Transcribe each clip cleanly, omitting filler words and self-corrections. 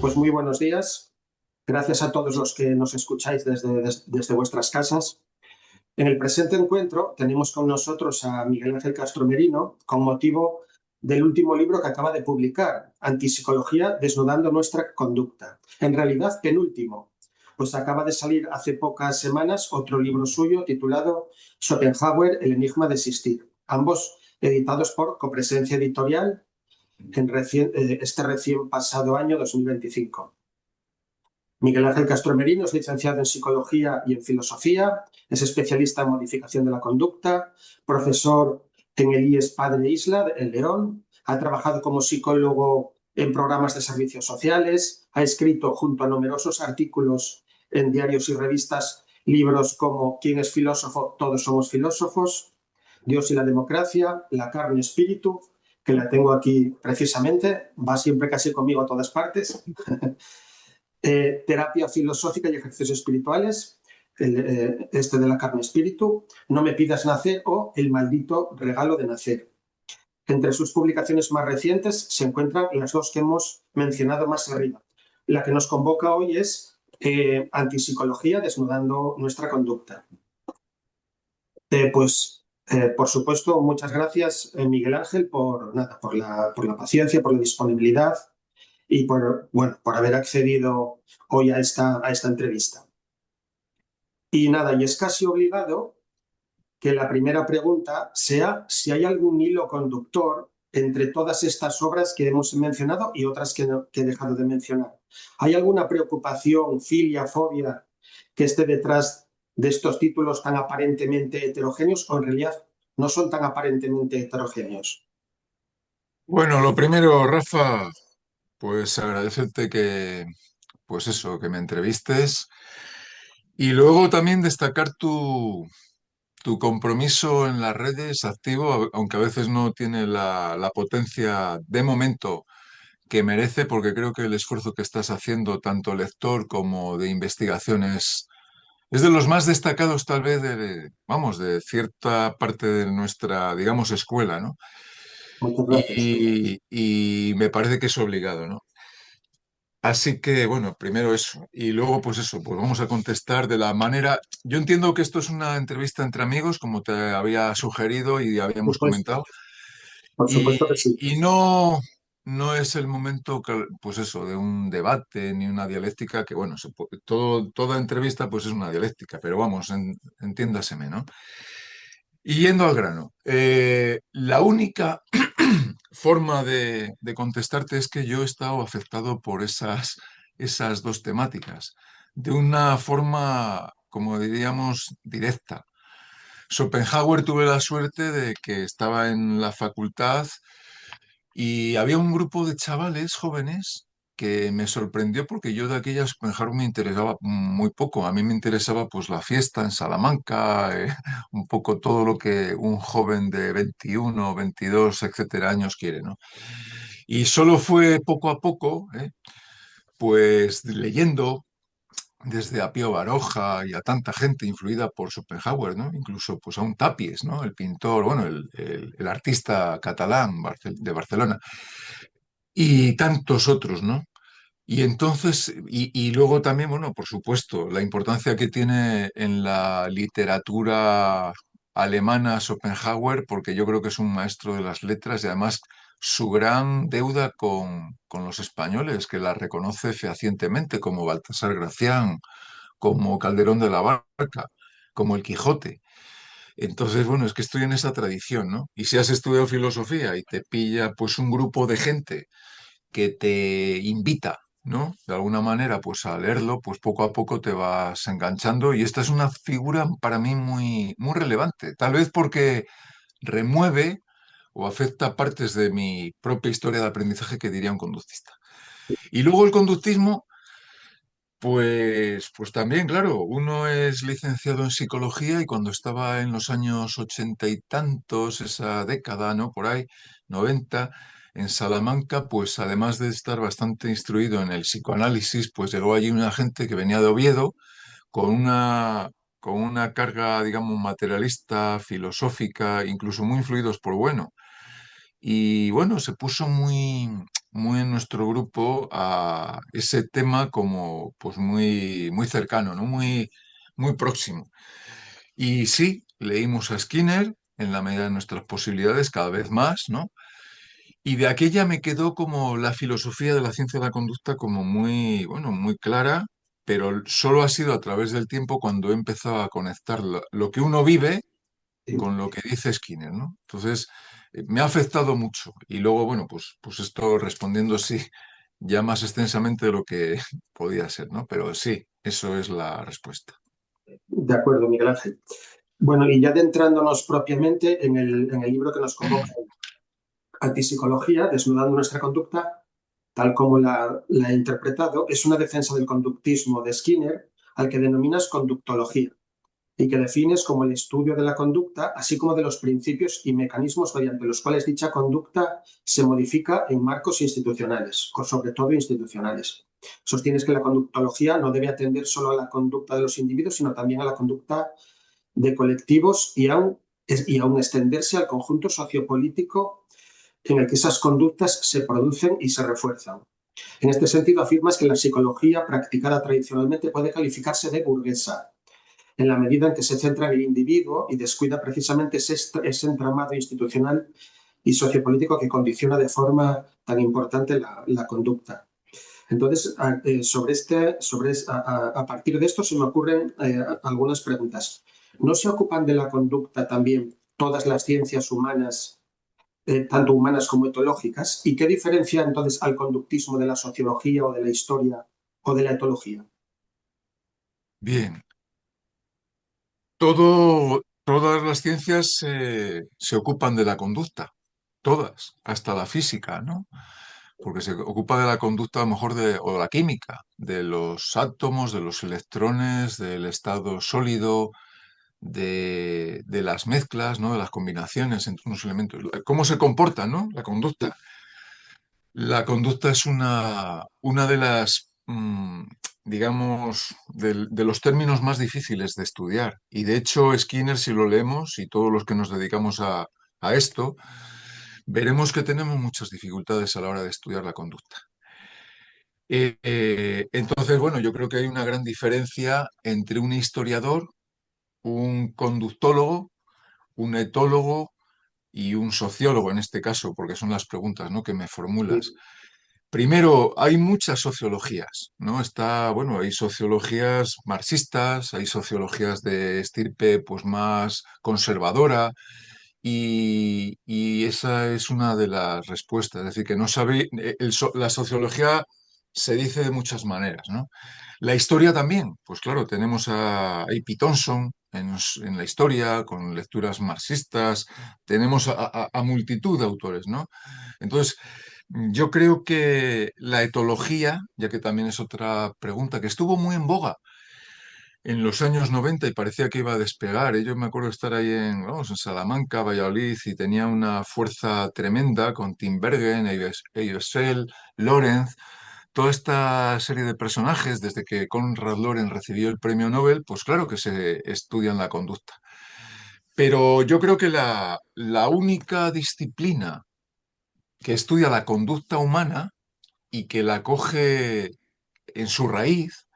Pues muy buenos días. Gracias a todos los que nos escucháis desde vuestras casas. En el presente encuentro tenemos con nosotros a Miguel Ángel Castro Merino con motivo del último libro que acaba de publicar, Antipsicología, desnudando nuestra conducta. En realidad, penúltimo, pues acaba de salir hace pocas semanas otro libro suyo titulado Schopenhauer, el enigma de existir, ambos editados por Copresencia Editorial en este recién pasado año 2025. Miguel Ángel Castro Merino es licenciado en Psicología y en Filosofía, es especialista en modificación de la conducta, profesor en el IES Padre Isla, en León, ha trabajado como psicólogo en programas de servicios sociales, ha escrito junto a numerosos artículos en diarios y revistas libros como ¿Quién es filósofo? Todos somos filósofos, Dios y la democracia, La carne espíritu, que la tengo aquí precisamente, va siempre casi conmigo a todas partes. Terapia filosófica y ejercicios espirituales, este de la carne espíritu, No me pidas nacer o El maldito regalo de nacer. Entre sus publicaciones más recientes se encuentran las dos que hemos mencionado más arriba. La que nos convoca hoy es Antipsicología, desnudando nuestra conducta. Por supuesto, muchas gracias, Miguel Ángel, por la paciencia, por la disponibilidad y por haber accedido hoy a esta entrevista. Y es casi obligado que la primera pregunta sea si hay algún hilo conductor entre todas estas obras que hemos mencionado y otras que he dejado de mencionar. ¿Hay alguna preocupación, filia, fobia que esté detrás de estos títulos tan aparentemente heterogéneos o en realidad no son tan aparentemente heterogéneos? Bueno, lo primero, Rafa, pues agradecerte que me entrevistes y luego también destacar tu compromiso en las redes activo, aunque a veces no tiene la potencia de momento que merece, porque creo que el esfuerzo que estás haciendo, tanto lector como de investigación, es de los más destacados tal vez de cierta parte de nuestra, digamos, escuela, ¿no? Muchas gracias. Y me parece que es obligado, ¿no? Así que, bueno, primero eso. Y luego, pues eso, pues vamos a contestar de la manera. Yo entiendo que esto es una entrevista entre amigos, como te había sugerido y Por habíamos supuesto, comentado. por supuesto que Y, sí. y no es el momento, pues eso, de un debate ni una dialéctica, que bueno, toda entrevista pues es una dialéctica, pero vamos, entiéndaseme, ¿no? Y yendo al grano, la única forma de contestarte es que yo he estado afectado por esas dos temáticas, de una forma, como diríamos, directa. Schopenhauer tuve la suerte de que estaba en la facultad y había un grupo de chavales jóvenes que me sorprendió porque yo de aquella Schopenhauer me interesaba muy poco. A mí me interesaba pues la fiesta en Salamanca, un poco todo lo que un joven de 21, 22, etcétera, años quiere, ¿no? Y solo fue poco a poco, pues leyendo desde a Pío Baroja y a tanta gente influida por Schopenhauer, ¿no? Incluso pues a un Tapies, ¿no? El pintor, bueno, el artista catalán de Barcelona y tantos otros, ¿no? Y entonces, y luego también, bueno, por supuesto, la importancia que tiene en la literatura alemana Schopenhauer, porque yo creo que es un maestro de las letras y además su gran deuda con los españoles, que la reconoce fehacientemente, como Baltasar Gracián, como Calderón de la Barca, como el Quijote. Entonces, bueno, es que estoy en esa tradición, ¿no? Y si has estudiado filosofía y te pilla pues un grupo de gente que te invita, ¿no? De alguna manera, pues a leerlo, pues poco a poco te vas enganchando y esta es una figura para mí muy, muy relevante, tal vez porque remueve o afecta partes de mi propia historia de aprendizaje que diría un conductista. Y luego el conductismo, pues también, claro, uno es licenciado en psicología y cuando estaba en los años ochenta y tantos, esa década, ¿no? Por ahí, 90, en Salamanca, pues además de estar bastante instruido en el psicoanálisis, pues llegó allí una gente que venía de Oviedo con con una carga, digamos, materialista, filosófica, incluso muy influidos por Bueno. Y bueno, se puso muy, muy en nuestro grupo a ese tema como pues muy, muy cercano, ¿no? Muy, muy próximo. Y sí, leímos a Skinner en la medida de nuestras posibilidades, cada vez más, ¿no? Y de aquella me quedó como la filosofía de la ciencia de la conducta como muy, bueno, muy clara, pero solo ha sido a través del tiempo cuando he empezado a conectar lo que uno vive Sí. con lo que dice Skinner, ¿no? Entonces, me ha afectado mucho. Y luego, bueno, pues esto respondiendo sí, ya más extensamente de lo que podía ser, ¿no? Pero sí, eso es la respuesta. De acuerdo, Miguel Ángel. Bueno, y ya adentrándonos propiamente en el libro que nos convoca, Antipsicología, desnudando nuestra conducta, tal como la he interpretado, es una defensa del conductismo de Skinner, al que denominas conductología, y que defines como el estudio de la conducta, así como de los principios y mecanismos mediante los cuales dicha conducta se modifica en marcos institucionales, sobre todo institucionales. Sostienes que la conductología no debe atender solo a la conducta de los individuos, sino también a la conducta de colectivos y aún extenderse al conjunto sociopolítico en el que esas conductas se producen y se refuerzan. En este sentido, afirmas que la psicología practicada tradicionalmente puede calificarse de burguesa, en la medida en que se centra en el individuo y descuida precisamente ese entramado institucional y sociopolítico que condiciona de forma tan importante la conducta. Entonces, a partir de esto se me ocurren algunas preguntas. ¿No se ocupan de la conducta también todas las ciencias humanas, tanto humanas como etológicas? ¿Y qué diferencia entonces al conductismo de la sociología o de la historia o de la etología? Bien, todas las ciencias se ocupan de la conducta, todas, hasta la física, ¿no? Porque se ocupa de la conducta a lo mejor o la química, de los átomos, de los electrones, del estado sólido, de las mezclas, ¿no? De las combinaciones entre unos elementos. ¿Cómo se comporta, ¿no? La conducta. La conducta es una de las, digamos, de los términos más difíciles de estudiar. Y de hecho, Skinner, si lo leemos, y todos los que nos dedicamos a esto, veremos que tenemos muchas dificultades a la hora de estudiar la conducta. Entonces, bueno, yo creo que hay una gran diferencia entre un historiador, un conductólogo, un etólogo y un sociólogo en este caso, porque son las preguntas, ¿no?, que me formulas. Sí, Primero, hay muchas sociologías, ¿no? Bueno, hay sociologías marxistas, hay sociologías de estirpe pues más conservadora y esa es una de las respuestas. Es decir, que no sabe, la sociología se dice de muchas maneras, ¿no? La historia también, pues claro, tenemos a A.P. Thompson en la historia, con lecturas marxistas, tenemos a multitud de autores, ¿no? Entonces, yo creo que la etología, ya que también es otra pregunta que estuvo muy en boga en los años 90 y parecía que iba a despegar. Yo me acuerdo de estar ahí vamos, en Salamanca, Valladolid, y tenía una fuerza tremenda con Tim Bergen, Eyesel, Lorenz, toda esta serie de personajes, desde que Konrad Lorenz recibió el premio Nobel, pues claro que se estudian la conducta. Pero yo creo que la única disciplina que estudia la conducta humana y que la coge en su raíz,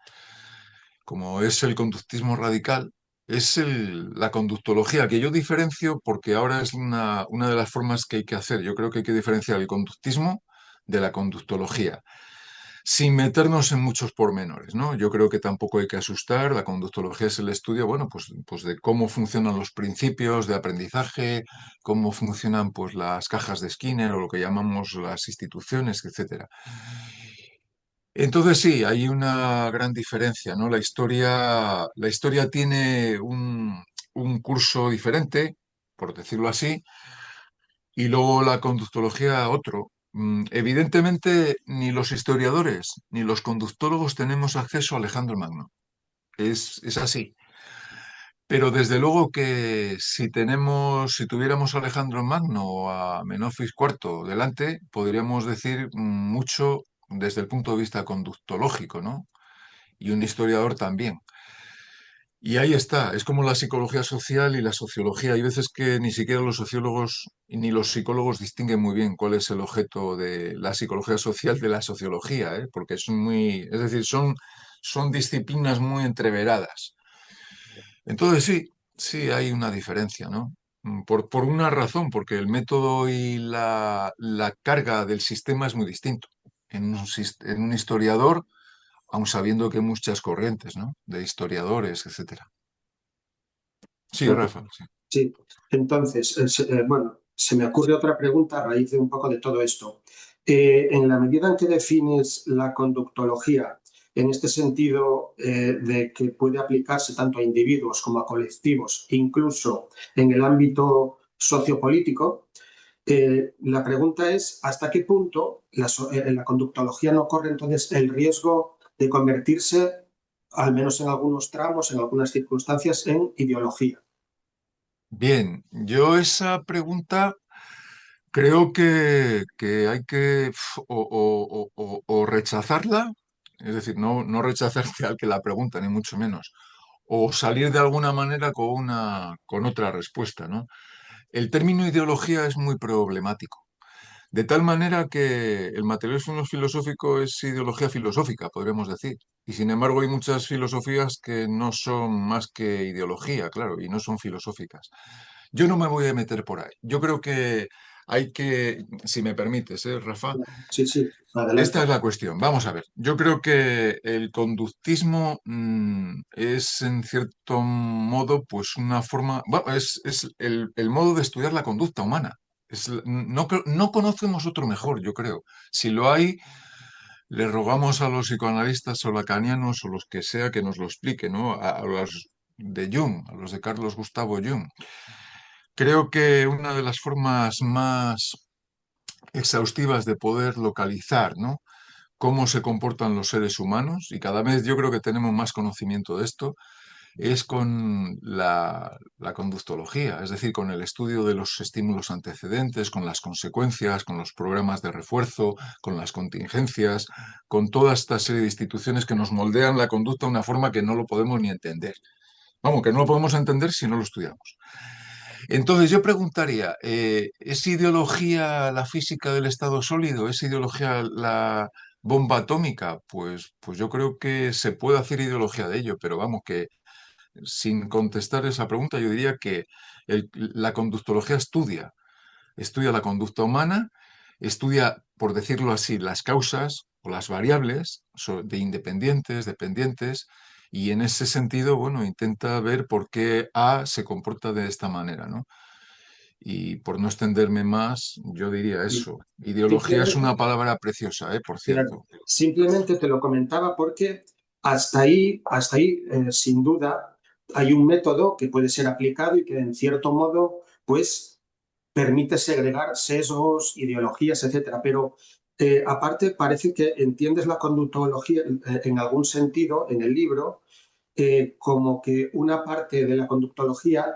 como es el conductismo radical, es la conductología, que yo diferencio porque ahora es una de las formas que hay que hacer. Yo creo que hay que diferenciar el conductismo de la conductología, sin meternos en muchos pormenores, ¿no? Yo creo que tampoco hay que asustar. La conductología es el estudio, bueno, pues de cómo funcionan los principios de aprendizaje, cómo funcionan pues las cajas de Skinner o lo que llamamos las instituciones, etcétera. Entonces sí, hay una gran diferencia, ¿no? La historia tiene un curso diferente, por decirlo así, y luego la conductología otro. Evidentemente, ni los historiadores ni los conductólogos tenemos acceso a Alejandro Magno. Es así. Pero desde luego que si tuviéramos a Alejandro Magno o a Menofis IV delante, podríamos decir mucho desde el punto de vista conductológico, ¿no? Y un historiador también. Y ahí está, es como la psicología social y la sociología. Hay veces que ni siquiera los sociólogos ni los psicólogos distinguen muy bien cuál es el objeto de la psicología social de la sociología, ¿eh? Porque son muy, es decir, son disciplinas muy entreveradas. Entonces sí, sí hay una diferencia, ¿no? Por una razón, porque el método y la carga del sistema es muy distinto. En un historiador, aun sabiendo que hay muchas corrientes, ¿no? De historiadores, etcétera. Sí, Rafa, sí. Sí, entonces, bueno, se me ocurre otra pregunta a raíz de un poco de todo esto. En la medida en que defines la conductología, en este sentido de que puede aplicarse tanto a individuos como a colectivos, incluso en el ámbito sociopolítico, la pregunta es, ¿hasta qué punto la conductología no corre entonces el riesgo de convertirse, al menos en algunos tramos, en algunas circunstancias, en ideología? Bien, yo esa pregunta creo que hay que o rechazarla, es decir, no rechazarte al que la pregunta, ni mucho menos, o salir de alguna manera con otra respuesta, ¿no? El término ideología es muy problemático. De tal manera que el materialismo filosófico es ideología filosófica, podríamos decir. Y sin embargo hay muchas filosofías que no son más que ideología, claro, y no son filosóficas. Yo no me voy a meter por ahí. Yo creo que hay que, si me permites, Rafa, Sí, sí, esta adelante. es la cuestión. Vamos a ver. Yo creo que el conductismo es, en cierto modo, pues una forma, bueno, es el modo de estudiar la conducta humana. No conocemos otro mejor, yo creo. Si lo hay, le rogamos a los psicoanalistas o lacanianos o los que sea que nos lo expliquen, ¿no? A los de Jung, a los de Carlos Gustavo Jung. Creo que una de las formas más exhaustivas de poder localizar, ¿no? Cómo se comportan los seres humanos, y cada vez yo creo que tenemos más conocimiento de esto, es con la conductología, es decir, con el estudio de los estímulos antecedentes, con las consecuencias, con los programas de refuerzo, con las contingencias, con toda esta serie de instituciones que nos moldean la conducta de una forma que no lo podemos ni entender. Vamos, que no lo podemos entender si no lo estudiamos. Entonces yo preguntaría, ¿es ideología la física del estado sólido? ¿Es ideología la bomba atómica? Pues yo creo que se puede hacer ideología de ello, pero vamos, que sin contestar esa pregunta, yo diría que la conductología estudia la conducta humana, estudia, por decirlo así, las causas o las variables de independientes, dependientes, y en ese sentido, bueno, intenta ver por qué A se comporta de esta manera, ¿no? Y por no extenderme más, yo diría eso. Ideología es Simplemente, una palabra preciosa, por claro, cierto. simplemente te lo comentaba porque hasta ahí, sin duda, hay un método que puede ser aplicado y que en cierto modo, pues, permite segregar sesgos, ideologías, etcétera. Pero aparte, parece que entiendes la conductología en algún sentido en el libro como que una parte de la conductología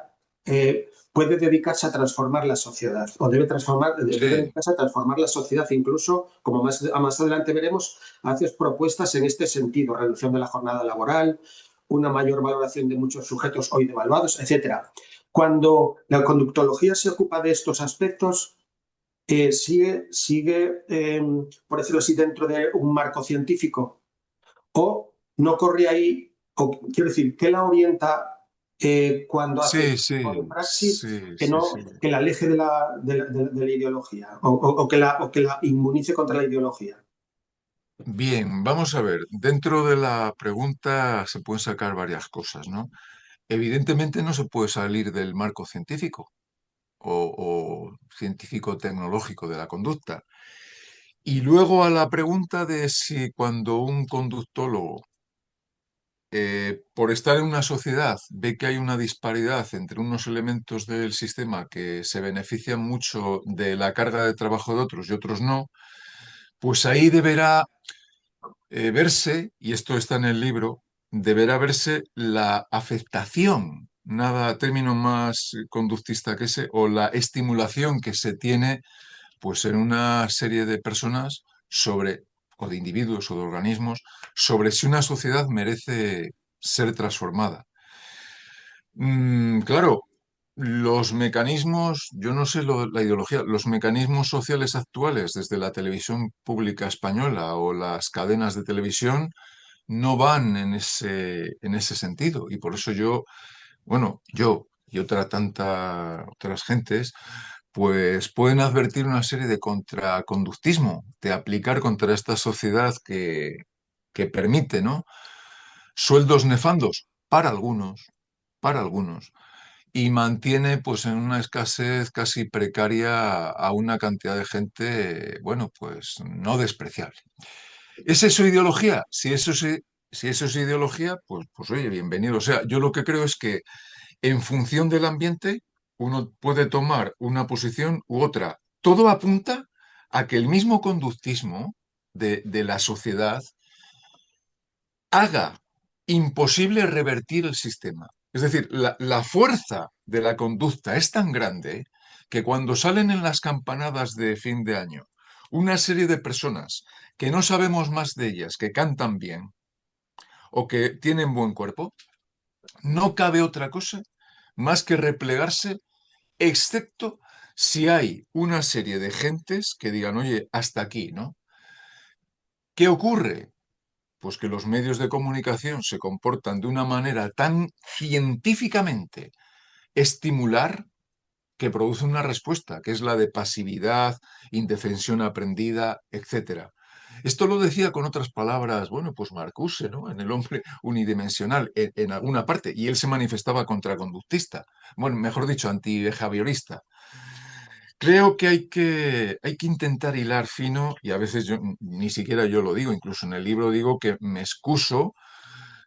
puede dedicarse a transformar la sociedad o debe Sí, dedicarse a transformar la sociedad. Incluso, como más adelante veremos, haces propuestas en este sentido, reducción de la jornada laboral, una mayor valoración de muchos sujetos hoy devaluados, etcétera. Cuando la conductología se ocupa de estos aspectos, sigue por decirlo así, dentro de un marco científico o no corre ahí, o quiero decir, ¿qué la orienta cuando hace sí, este sí, tipo de praxis sí, que, sí, no, sí. que la aleje de la ideología o que la inmunice contra la ideología? Bien, vamos a ver. Dentro de la pregunta se pueden sacar varias cosas, ¿no? Evidentemente no se puede salir del marco científico o científico-tecnológico de la conducta. Y luego a la pregunta de si cuando un conductólogo, por estar en una sociedad, ve que hay una disparidad entre unos elementos del sistema que se benefician mucho de la carga de trabajo de otros y otros no, pues ahí deberá verse, y esto está en el libro, deberá verse la afectación, nada término más conductista que ese, o la estimulación que se tiene pues en una serie de personas sobre, o de individuos o de organismos, sobre si una sociedad merece ser transformada. Claro, los mecanismos, yo no sé la ideología, los mecanismos sociales actuales desde la televisión pública española o las cadenas de televisión no van en ese sentido. Y por eso yo, bueno, yo y otras gentes, pues pueden advertir una serie de contraconductismo, de aplicar contra esta sociedad que permite, ¿no? Sueldos nefandos para algunos, y mantiene pues en una escasez casi precaria a una cantidad de gente, bueno, pues no despreciable. ¿Es eso ideología? Si eso es ideología, pues oye, bienvenido. O sea, yo lo que creo es que en función del ambiente uno puede tomar una posición u otra. Todo apunta a que el mismo conductismo de la sociedad haga imposible revertir el sistema. Es decir, la fuerza de la conducta es tan grande que cuando salen en las campanadas de fin de año una serie de personas que no sabemos más de ellas, que cantan bien o que tienen buen cuerpo, no cabe otra cosa más que replegarse, excepto si hay una serie de gentes que digan, oye, hasta aquí, ¿no? ¿Qué ocurre? Pues que los medios de comunicación se comportan de una manera tan científicamente estimular que produce una respuesta, que es la de pasividad, indefensión aprendida, etcétera. Esto lo decía con otras palabras, bueno, pues Marcuse, ¿no? En El hombre unidimensional, en alguna parte, y él se manifestaba contraconductista, bueno, mejor dicho, anti-behaviorista. Creo que hay que intentar hilar fino, y a veces yo ni siquiera yo lo digo, incluso en el libro digo que me excuso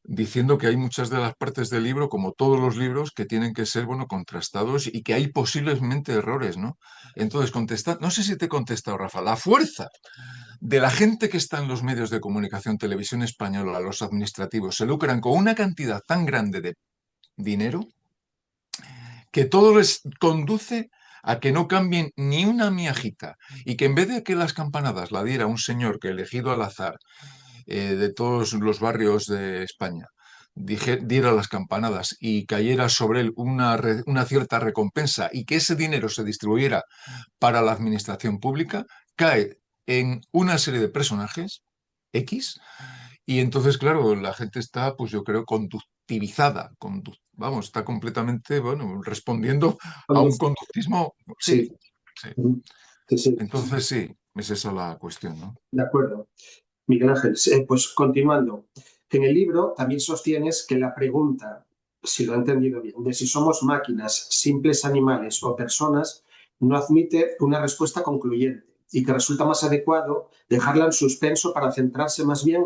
diciendo que hay muchas de las partes del libro, como todos los libros, que tienen que ser, bueno, contrastados y que hay posiblemente errores, ¿no? Entonces, no sé si te he contestado, Rafa, la fuerza de la gente que está en los medios de comunicación, televisión española, los administrativos, se lucran con una cantidad tan grande de dinero que todo les conduce a que no cambien ni una miajita y que en vez de que las campanadas la diera un señor que elegido al azar de todos los barrios de España diera las campanadas y cayera sobre él una cierta recompensa y que ese dinero se distribuyera para la administración pública, cae en una serie de personajes X y entonces, claro, la gente está, pues yo creo, conductivizada, vamos, está completamente, bueno, respondiendo a un conductismo, sí, Sí, sí. sí, sí, Entonces sí, es esa la cuestión, ¿no? de acuerdo. Miguel Ángel, pues continuando. En el libro también sostienes que la pregunta, si lo he entendido bien, de si somos máquinas, simples animales o personas, no admite una respuesta concluyente y que resulta más adecuado dejarla en suspenso para centrarse más bien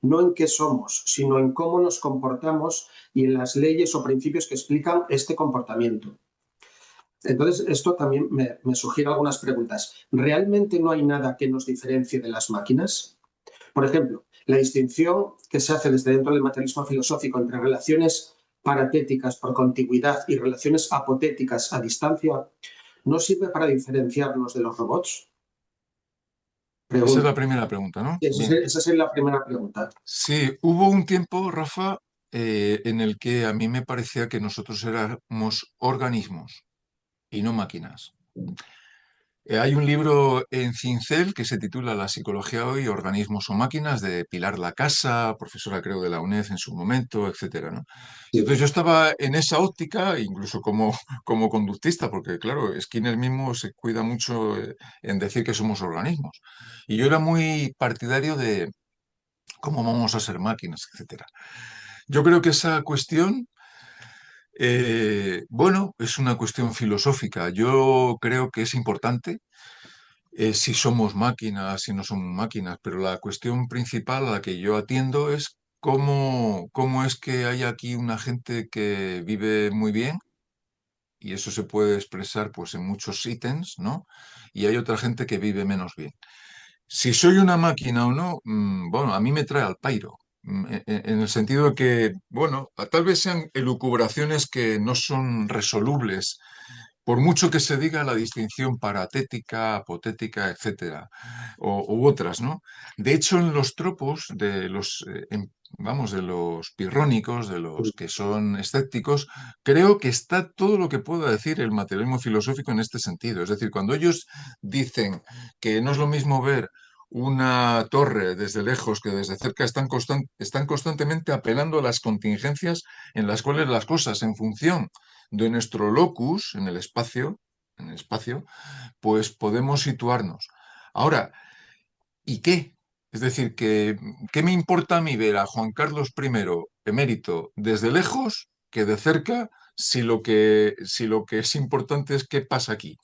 no en qué somos, sino en cómo nos comportamos y en las leyes o principios que explican este comportamiento. Entonces, esto también me sugiere algunas preguntas. ¿Realmente no hay nada que nos diferencie de las máquinas? Por ejemplo, la distinción que se hace desde dentro del materialismo filosófico entre relaciones paratéticas por contigüidad y relaciones apotéticas a distancia no sirve para diferenciarnos de los robots. Esa es la Pregunta. primera pregunta, ¿no? Bien. Esa sería la primera pregunta. Sí, hubo un tiempo, Rafa, en el que a mí me parecía que nosotros éramos organismos y no máquinas. Hay un libro en Cincel que se titula La psicología hoy, organismos o máquinas, de Pilar Lacasa, profesora creo de la UNED en su momento, etcétera, ¿no? Y Sí, entonces yo estaba en esa óptica, incluso como conductista, porque claro, Skinner mismo se cuida mucho en decir que somos organismos. Y yo era muy partidario de cómo vamos a ser máquinas, etcétera. Yo creo que esa cuestión, bueno, es una cuestión filosófica. Yo creo que es importante si somos máquinas, si no somos máquinas, pero la cuestión principal a la que yo atiendo es cómo es que hay aquí una gente que vive muy bien, y eso se puede expresar pues en muchos ítems, ¿no? Y hay otra gente que vive menos bien. Si soy una máquina o no, bueno, a mí me trae al pairo. En el sentido de que, bueno, tal vez sean elucubraciones que no son resolubles por mucho que se diga la distinción paratética, apotética, etcétera, u otras, ¿no? De hecho, en los tropos de los, vamos, de los pirrónicos, de los que son escépticos, creo que está todo lo que pueda decir el materialismo filosófico en este sentido. Es decir, cuando ellos dicen que no es lo mismo ver una torre desde lejos que desde cerca, están constantemente apelando a las contingencias en las cuales las cosas, en función de nuestro locus en el espacio, pues podemos situarnos. Ahora, ¿y qué? Es decir, ¿qué me importa a mí ver a Juan Carlos I emérito desde lejos que de cerca si lo que es importante es qué pasa aquí?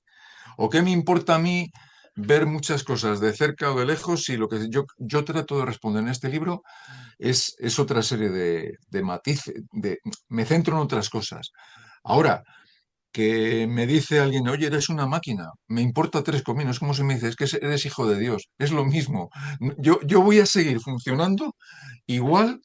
¿O qué me importa a mí ver muchas cosas de cerca o de lejos si lo que yo trato de responder en este libro es otra serie de matices, me centro en otras cosas? Ahora, que me dice alguien, oye, eres una máquina, me importa tres cominos, es como si me dices, es que eres hijo de Dios, es lo mismo. Yo voy a seguir funcionando igual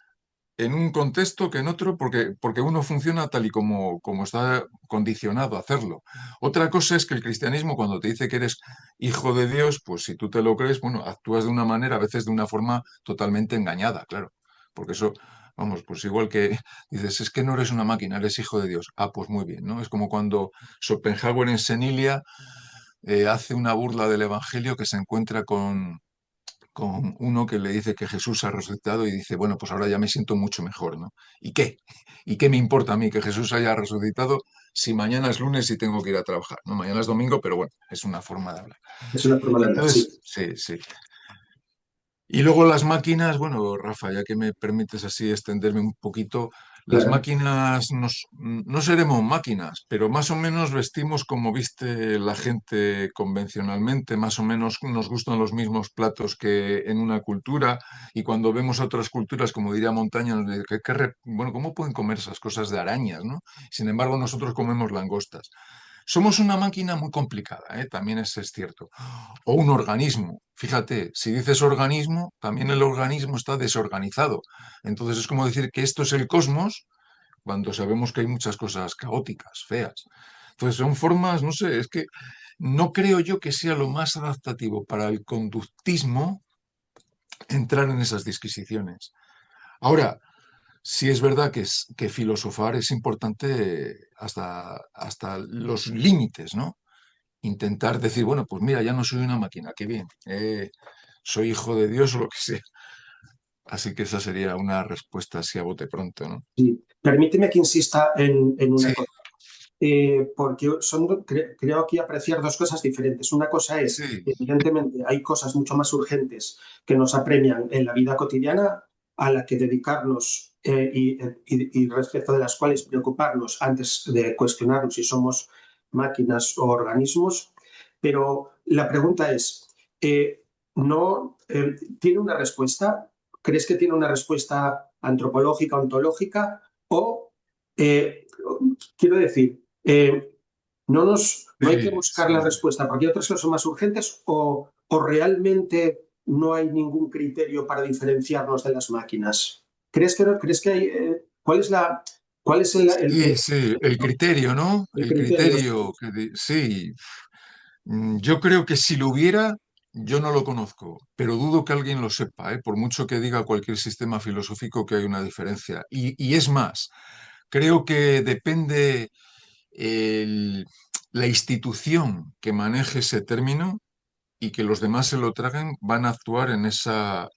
en un contexto que en otro, porque uno funciona tal y como está condicionado a hacerlo. Otra cosa es que el cristianismo, cuando te dice que eres hijo de Dios, pues si tú te lo crees, bueno, actúas de una manera, a veces de una forma totalmente engañada, claro. Porque eso, vamos, pues igual que dices, es que no eres una máquina, eres hijo de Dios. Ah, pues muy bien, ¿no? Es como cuando Schopenhauer en Senilia hace una burla del Evangelio que se encuentra con uno que le dice que Jesús ha resucitado y dice, bueno, pues ahora ya me siento mucho mejor, ¿no? ¿Y qué? ¿Y qué me importa a mí que Jesús haya resucitado si mañana es lunes y tengo que ir a trabajar? ¿No? Mañana es domingo, pero bueno, es una forma de hablar. Es una forma de hablar, sí. Entonces, sí, sí. Y luego las máquinas, bueno, Rafa, ya que me permites así extenderme un poquito, las Claro. máquinas no seremos máquinas, pero más o menos vestimos como viste la gente convencionalmente, más o menos nos gustan los mismos platos que en una cultura y cuando vemos otras culturas, como diría Montaña, nos dice, bueno, ¿cómo pueden comer esas cosas de arañas, ¿no? Sin embargo, nosotros comemos langostas. Somos una máquina muy complicada, ¿eh? También es cierto. O un organismo. Fíjate, si dices organismo, también el organismo está desorganizado. Entonces es como decir que esto es el cosmos cuando sabemos que hay muchas cosas caóticas, feas. Entonces son formas, no sé, es que no creo yo que sea lo más adaptativo para el conductismo entrar en esas disquisiciones. Ahora, sí es verdad que filosofar es importante hasta los límites, ¿no? Intentar decir, bueno, pues mira, ya no soy una máquina, qué bien, soy hijo de Dios o lo que sea. Así que esa sería una respuesta así a bote pronto, ¿no? Sí. Permíteme que insista en una Sí, cosa, porque creo aquí apreciar dos cosas diferentes. Una cosa es, sí, evidentemente, hay cosas mucho más urgentes que nos apremian en la vida cotidiana a la que dedicarnos y respecto de las cuales preocuparnos antes de cuestionarnos si somos máquinas o organismos. Pero la pregunta es, ¿no tiene una respuesta? ¿Crees que tiene una respuesta antropológica, ontológica? O, eh, quiero decir, no hay que sí, buscar la sí. respuesta porque hay otras cosas son más urgentes o realmente no hay ningún criterio para diferenciarnos de las máquinas. ¿Crees que hay, cuál es Sí, sí, el criterio, ¿no? el El criterio? criterio, sí. Yo creo que si lo hubiera, yo no lo conozco, pero dudo que alguien lo sepa, ¿eh? Por mucho que diga cualquier sistema filosófico que hay una diferencia. Y es más, creo que depende el- la institución que maneje ese término y que los demás se lo traguen, van a actuar en esa,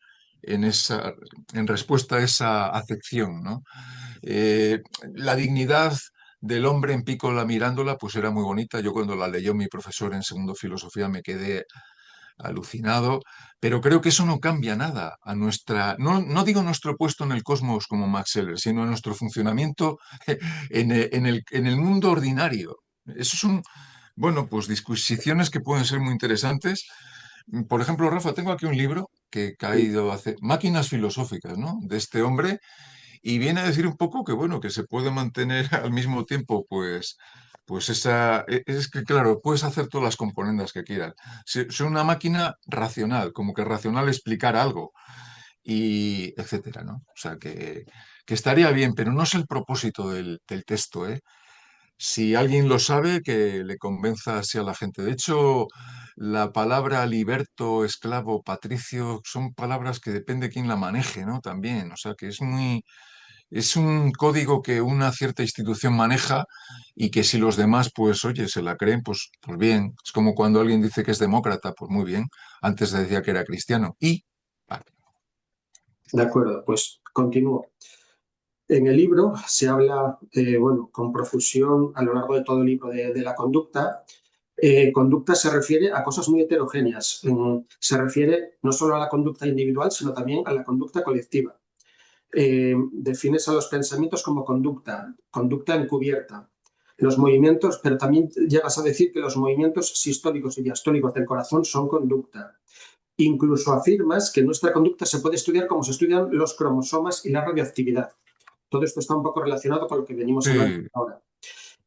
en respuesta a esa acepción, ¿no? Eh, la dignidad del hombre en Pícola mirándola, pues era muy bonita. Yo cuando la leyó mi profesor en segundo filosofía me quedé alucinado, pero creo que eso no cambia nada a no digo nuestro puesto en el cosmos como Max Scheler, sino a nuestro funcionamiento en el mundo ordinario. Eso son, bueno, pues disquisiciones que pueden ser muy interesantes. Por ejemplo, Rafa, tengo aquí un libro que he caído hace, Máquinas filosóficas, ¿no? De este hombre, y viene a decir un poco que, bueno, que se puede mantener al mismo tiempo, pues es que, claro, puedes hacer todas las componendas que quieras. Soy una máquina racional, como que racional explicar algo, y etcétera, ¿no? O sea, que estaría bien, pero no es el propósito del texto, ¿eh? Si alguien lo sabe, que le convenza así a la gente. De hecho, la palabra liberto, esclavo, patricio, son palabras que depende quién la maneje, ¿no? También, o sea, que es un código que una cierta institución maneja y que si los demás, pues, oye, se la creen, pues bien. Es como cuando alguien dice que es demócrata, pues muy bien. Antes decía que era cristiano. Vale. De acuerdo, pues continúo. En el libro se habla, bueno, con profusión a lo largo de todo el libro de la conducta. Conducta se refiere a cosas muy heterogéneas. Se refiere no solo a la conducta individual, sino también a la conducta colectiva. Defines a los pensamientos como conducta, conducta encubierta. Los movimientos, pero también llegas a decir que los movimientos sistólicos y diastólicos del corazón son conducta. Incluso afirmas que nuestra conducta se puede estudiar como se estudian los cromosomas y la radioactividad. Todo esto está un poco relacionado con lo que venimos hablando Sí, ahora.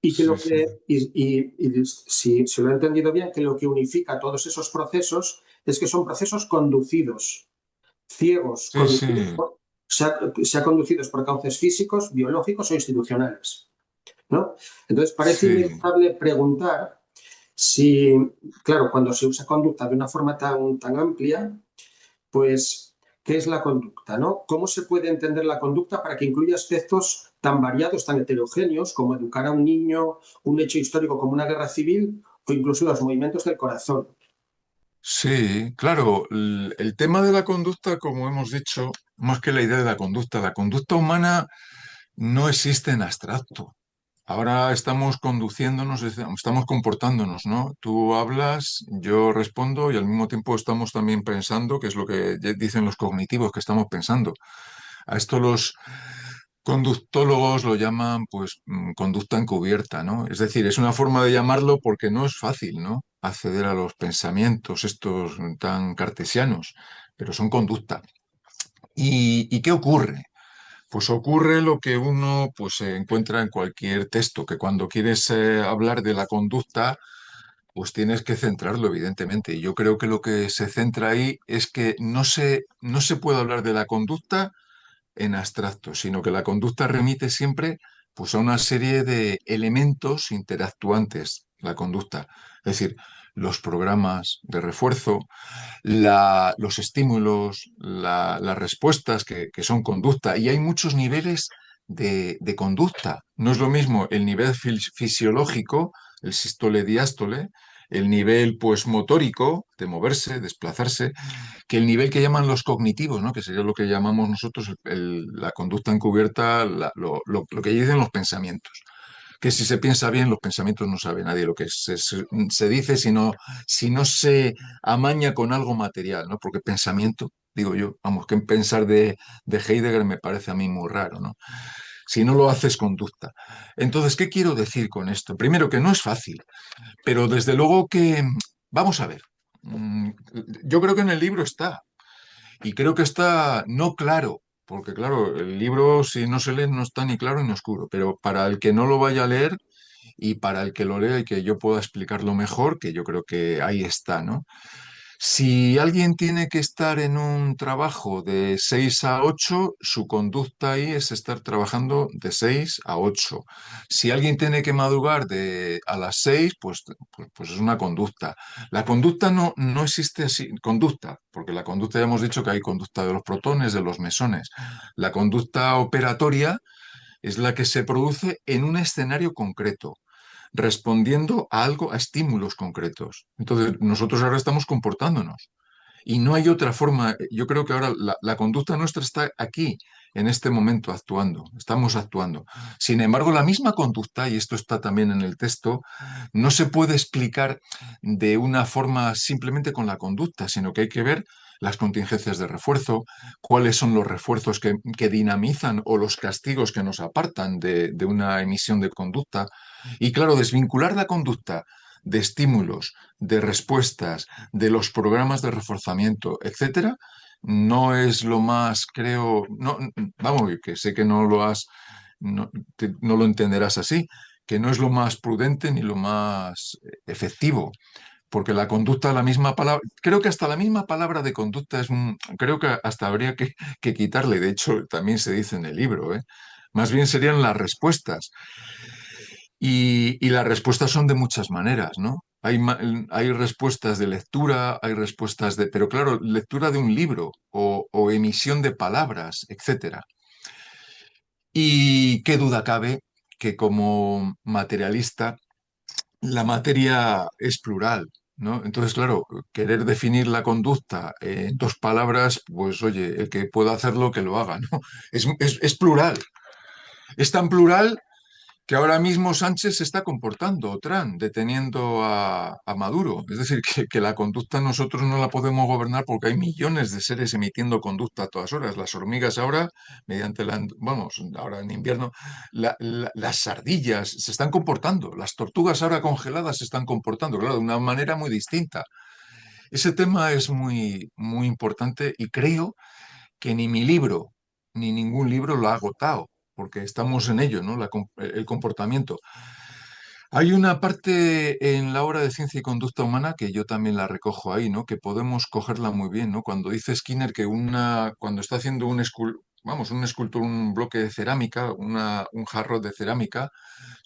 Y que sí, lo sí. que, si lo he entendido bien, que lo que unifica todos esos procesos es que son procesos conducidos, ciegos, Sí, conducidos sí, por, sea conducidos por cauces físicos, biológicos o institucionales, ¿no? Entonces parece sí. inevitable preguntar si, claro, cuando se usa conducta de una forma tan amplia, pues, ¿qué es la conducta, no? ¿Cómo se puede entender la conducta para que incluya aspectos tan variados, tan heterogéneos, como educar a un niño, un hecho histórico como una guerra civil o incluso los movimientos del corazón? Sí, claro, el tema de la conducta, como hemos dicho, más que la idea de la conducta humana no existe en abstracto. Ahora estamos conduciéndonos, estamos comportándonos, ¿no? Tú hablas, yo respondo y al mismo tiempo estamos también pensando, que es lo que dicen los cognitivos, que estamos pensando. A esto los conductólogos lo llaman, pues, conducta encubierta, ¿no? Es decir, es una forma de llamarlo porque no es fácil, ¿no? Acceder a los pensamientos estos tan cartesianos, pero son conducta. ¿Y qué ocurre? Pues ocurre lo que uno pues se encuentra en cualquier texto, que cuando quieres hablar de la conducta, pues tienes que centrarlo, evidentemente. Y yo creo que lo que se centra ahí es que no se puede hablar de la conducta en abstracto, sino que la conducta remite siempre pues, a una serie de elementos interactuantes, la conducta. Es decir, los programas de refuerzo, los estímulos, las respuestas que son conducta. Y hay muchos niveles de conducta. No es lo mismo el nivel fisiológico, el sístole-diástole, el nivel pues motórico, de moverse, desplazarse, que el nivel que llaman los cognitivos, ¿no? Que sería lo que llamamos nosotros la conducta encubierta, lo que dicen los pensamientos. Que si se piensa bien, los pensamientos no sabe nadie lo que se dice si no se amaña con algo material, ¿no? Porque pensamiento, digo yo, vamos, que pensar de Heidegger me parece a mí muy raro, ¿no? Si no lo haces conducta. Entonces, ¿qué quiero decir con esto? Primero, que no es fácil, pero desde luego que, vamos a ver, mm, yo creo que en el libro está, y creo que está no claro, porque claro, el libro si no se lee no está ni claro ni oscuro, pero para el que no lo vaya a leer y para el que lo lea y que yo pueda explicarlo mejor, que yo creo que ahí está, ¿no? Si alguien tiene que estar en un trabajo de 6 a 8, su conducta ahí es estar trabajando de 6 a 8. Si alguien tiene que madrugar a las 6, pues es una conducta. La conducta no existe así, conducta, porque la conducta ya hemos dicho que hay conducta de los protones, de los mesones. La conducta operatoria es la que se produce en un escenario concreto, respondiendo a algo, a estímulos concretos. Entonces, nosotros ahora estamos comportándonos. Y no hay otra forma. Yo creo que ahora la conducta nuestra está aquí, en este momento, actuando. Estamos actuando. Sin embargo, la misma conducta, y esto está también en el texto, no se puede explicar de una forma simplemente con la conducta, sino que hay que ver las contingencias de refuerzo, cuáles son los refuerzos que dinamizan o los castigos que nos apartan de una emisión de conducta. Y claro, desvincular la conducta de estímulos, de respuestas, de los programas de reforzamiento, etcétera, no es lo más, creo, no, vamos, que sé que no lo has, no lo entenderás así, que no es lo más prudente ni lo más efectivo, porque la conducta, la misma palabra, creo que hasta la misma palabra de conducta creo que hasta habría que quitarle, de hecho, también se dice en el libro, ¿eh? Más bien serían las respuestas. Y las respuestas son de muchas maneras, ¿no? Hay respuestas de lectura, hay respuestas de, pero claro, lectura de un libro o emisión de palabras, etcétera. Y qué duda cabe que como materialista la materia es plural, ¿no? Entonces, claro, querer definir la conducta en dos palabras, pues oye, el que pueda hacerlo, que lo haga, ¿no? Es plural. Es tan plural que ahora mismo Sánchez se está comportando, Trump, deteniendo a Maduro. Es decir, que la conducta nosotros no la podemos gobernar porque hay millones de seres emitiendo conducta a todas horas. Las hormigas ahora, mediante vamos, ahora en invierno, las ardillas se están comportando, las tortugas ahora congeladas se están comportando, claro, de una manera muy distinta. Ese tema es muy, muy importante y creo que ni mi libro ni ningún libro lo ha agotado, porque estamos en ello, ¿no? El comportamiento. Hay una parte en la obra de Ciencia y Conducta Humana que yo también la recojo ahí, ¿no? Que podemos cogerla muy bien, ¿no? Cuando dice Skinner que cuando está haciendo un escultor, un bloque de cerámica, un jarrón de cerámica,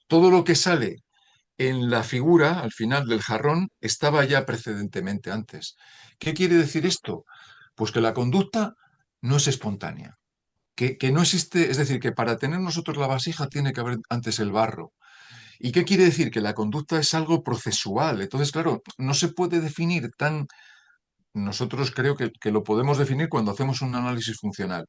todo lo que sale en la figura, al final del jarrón, estaba ya precedentemente antes. ¿Qué quiere decir esto? Pues que la conducta no es espontánea, que no existe, es decir, que para tener nosotros la vasija tiene que haber antes el barro. ¿Y qué quiere decir? Que la conducta es algo procesual. Entonces, claro, no se puede definir tan... Nosotros creo que lo podemos definir cuando hacemos un análisis funcional,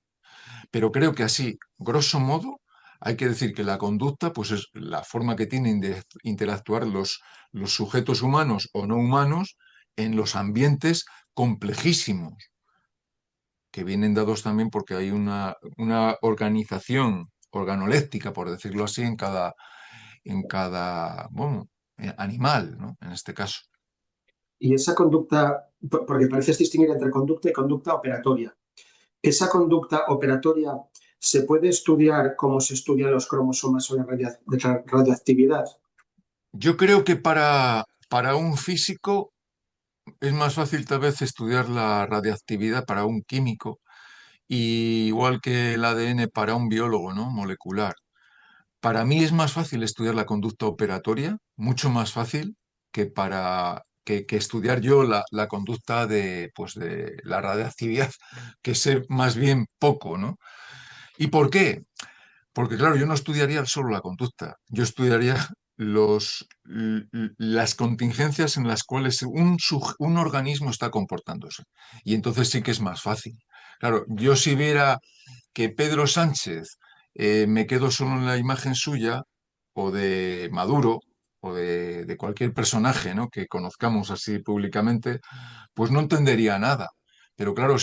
pero creo que así, grosso modo, hay que decir que la conducta, pues es la forma que tienen de interactuar los sujetos humanos o no humanos en los ambientes complejísimos, que vienen dados también porque hay una organización organoléptica, por decirlo así, en cada bueno, animal, ¿no? En este caso. Y esa conducta, porque pareces distinguir entre conducta y conducta operatoria. ¿Esa conducta operatoria se puede estudiar como se estudian los cromosomas o la radioactividad? Yo creo que para un físico es más fácil tal vez estudiar la radiactividad para un químico, igual que el ADN para un biólogo, ¿no? Molecular. Para mí es más fácil estudiar la conducta operatoria, mucho más fácil que estudiar yo la conducta pues de la radiactividad, que sé más bien poco, ¿no? ¿Y por qué? Porque claro, yo no estudiaría solo la conducta, yo estudiaría las contingencias en las cuales un organismo está comportándose. Y entonces sí que es más fácil. Claro, yo si viera que Pedro Sánchez, me quedo solo en la imagen suya o de Maduro o de cualquier personaje, ¿no? Que conozcamos así públicamente, pues no entendería nada. Pero claro,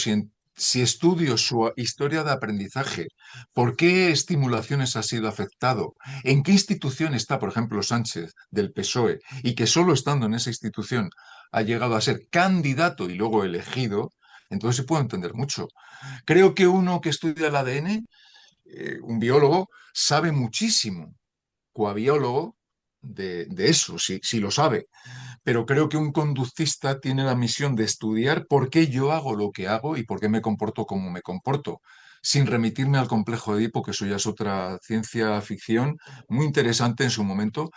si estudio su historia de aprendizaje, por qué estimulaciones ha sido afectado, en qué institución está, por ejemplo, Sánchez del PSOE, y que solo estando en esa institución ha llegado a ser candidato y luego elegido, entonces se puede entender mucho. Creo que uno que estudia el ADN, un biólogo, sabe muchísimo, coabiólogo, de eso, si lo sabe. Pero creo que un conductista tiene la misión de estudiar por qué yo hago lo que hago y por qué me comporto como me comporto, sin remitirme al complejo de Edipo, que eso ya es otra ciencia ficción muy interesante en su momento,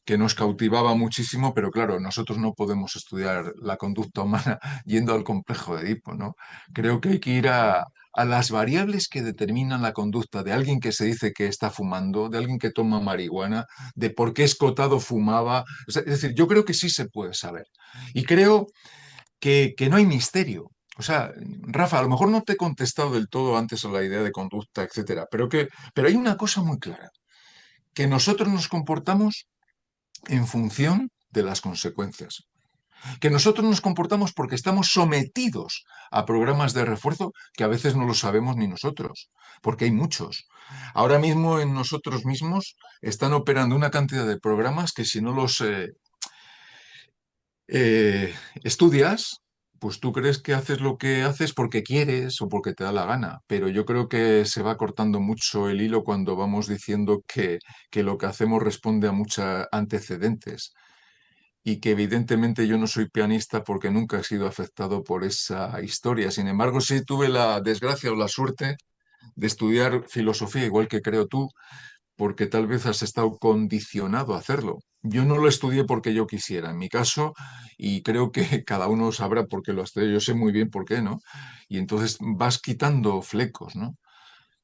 que nos cautivaba muchísimo, pero claro, nosotros no podemos estudiar la conducta humana yendo al complejo de Edipo, ¿no? Creo que hay que ir a las variables que determinan la conducta de alguien que se dice que está fumando, de alguien que toma marihuana, de por qué Escotado fumaba. Es decir, yo creo que sí se puede saber. Y creo que no hay misterio. O sea, Rafa, a lo mejor no te he contestado del todo antes a la idea de conducta, etcétera, pero hay una cosa muy clara, que nosotros nos comportamos en función de las consecuencias. Que nosotros nos comportamos porque estamos sometidos a programas de refuerzo que a veces no lo sabemos ni nosotros, porque hay muchos. Ahora mismo en nosotros mismos están operando una cantidad de programas que si no los estudias, pues tú crees que haces lo que haces porque quieres o porque te da la gana, pero yo creo que se va cortando mucho el hilo cuando vamos diciendo que lo que hacemos responde a muchos antecedentes y que evidentemente yo no soy pianista porque nunca he sido afectado por esa historia. Sin embargo, sí tuve la desgracia o la suerte de estudiar filosofía, igual que creo tú, porque tal vez has estado condicionado a hacerlo. Yo no lo estudié porque yo quisiera, en mi caso, y creo que cada uno sabrá por qué lo estudié. Yo sé muy bien por qué, ¿no? Y entonces vas quitando flecos, ¿no?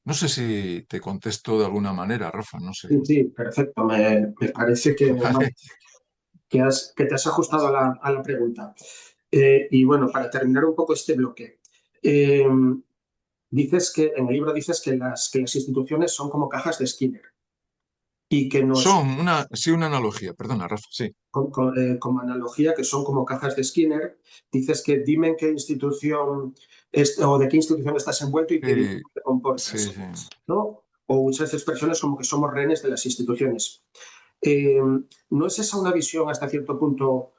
No sé si te contesto de alguna manera, Rafa, no sé. Sí, sí, perfecto. Me parece Vale. que te has ajustado a a la pregunta. Y bueno, para terminar un poco este bloque, eh, dices que en el libro dices que las instituciones son como cajas de Skinner y que nos, Son sí, una analogía, perdona, Rafa, sí. como analogía, que son como cajas de Skinner, dices que dime en qué institución o de qué institución estás envuelto y te diré Sí, cómo te sí, comportas, sí. ¿no? O muchas expresiones como que somos rehenes de las instituciones. ¿No es esa una visión hasta cierto punto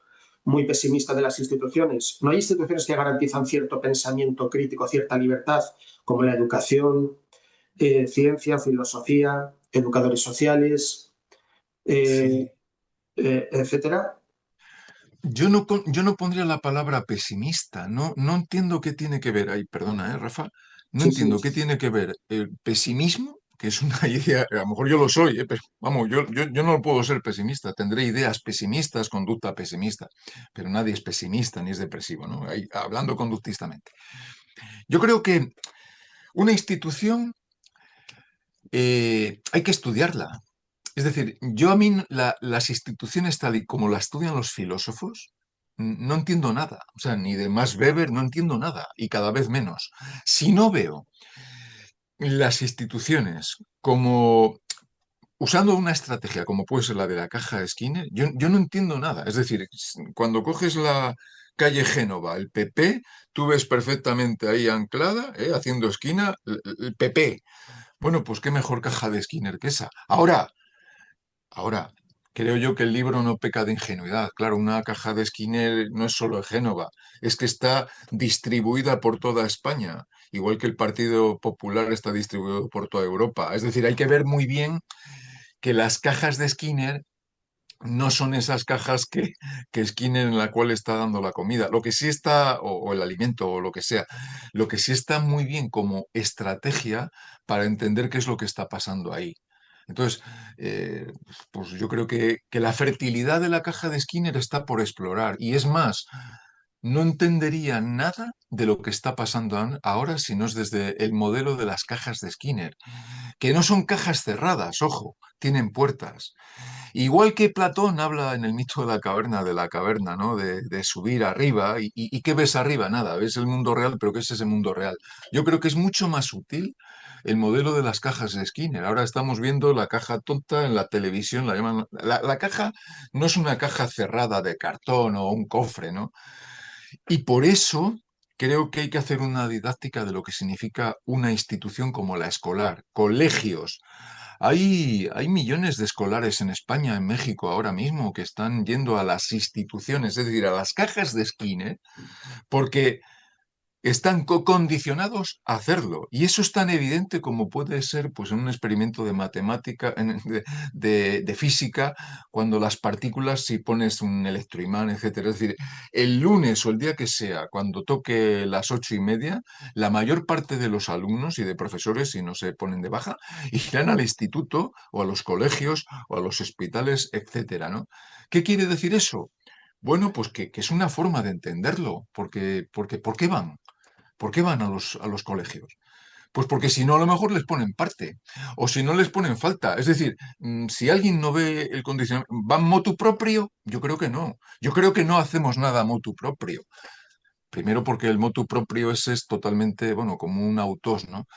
muy pesimista de las instituciones? ¿No hay instituciones que garantizan cierto pensamiento crítico, cierta libertad, como la educación, ciencia, filosofía, educadores sociales, eh, Sí. etcétera? Yo no pondría la palabra pesimista. No, no entiendo qué tiene que ver. Ay, perdona, Rafa. No Sí, sí, entiendo qué tiene que ver el pesimismo, que es una idea, a lo mejor yo lo soy, pero vamos, yo no puedo ser pesimista. Tendré ideas pesimistas, conducta pesimista, pero nadie es pesimista ni es depresivo, ¿no? Hablando conductistamente. Yo creo que una institución hay que estudiarla. Es decir, yo a mí las instituciones tal y como las estudian los filósofos, no entiendo nada. O sea, ni de Max Weber no entiendo nada y cada vez menos. Si no veo las instituciones como usando una estrategia como puede ser la de la caja de Skinner, yo no entiendo nada. Es decir, cuando coges la calle Génova, el PP, tú ves perfectamente ahí anclada, haciendo esquina, el PP. Bueno, pues qué mejor caja de Skinner que esa. Ahora, creo yo que el libro no peca de ingenuidad. Claro, una caja de Skinner no es solo de Génova, es que está distribuida por toda España, igual que el Partido Popular está distribuido por toda Europa. Es decir, hay que ver muy bien que las cajas de Skinner no son esas cajas que Skinner en la cual está dando la comida. Lo que sí está, o el alimento, o lo que sea, lo que sí está muy bien como estrategia para entender qué es lo que está pasando ahí. Entonces, pues yo creo que la fertilidad de la caja de Skinner está por explorar. Y es más, no entendería nada de lo que está pasando ahora si no es desde el modelo de las cajas de Skinner, que no son cajas cerradas, ojo, tienen puertas. Igual que Platón habla en el mito de la caverna, ¿no? De subir arriba. ¿Y qué ves arriba? Nada, ves el mundo real, pero ¿qué es ese mundo real? Yo creo que es mucho más útil el modelo de las cajas de Skinner. Ahora estamos viendo la caja tonta en la televisión, la llaman. La caja no es una caja cerrada de cartón o un cofre, ¿no? Y por eso creo que hay que hacer una didáctica de lo que significa una institución como la escolar, colegios. Hay millones de escolares en España, en México ahora mismo, que están yendo a las instituciones, es decir, a las cajas de Skinner, porque están condicionados a hacerlo. Y eso es tan evidente como puede ser pues, en un experimento de matemática, de física, cuando las partículas, si pones un electroimán, etcétera. Es decir, el lunes o el día que sea, cuando toque las 8:30, la mayor parte de los alumnos y de profesores, si no se ponen de baja, irán al instituto o a los colegios o a los hospitales, etcétera, ¿no? ¿Qué quiere decir eso? Bueno, pues que es una forma de entenderlo, porque ¿por qué van? ¿Por qué van a a los colegios? Pues porque si no, a lo mejor les ponen parte, o si no les ponen falta. Es decir, si alguien no ve el condicionamiento, ¿van motu propio? Yo creo que no. Yo creo que no hacemos nada motu propio. Primero porque el motu propio ese es totalmente, bueno, como un autos, ¿no?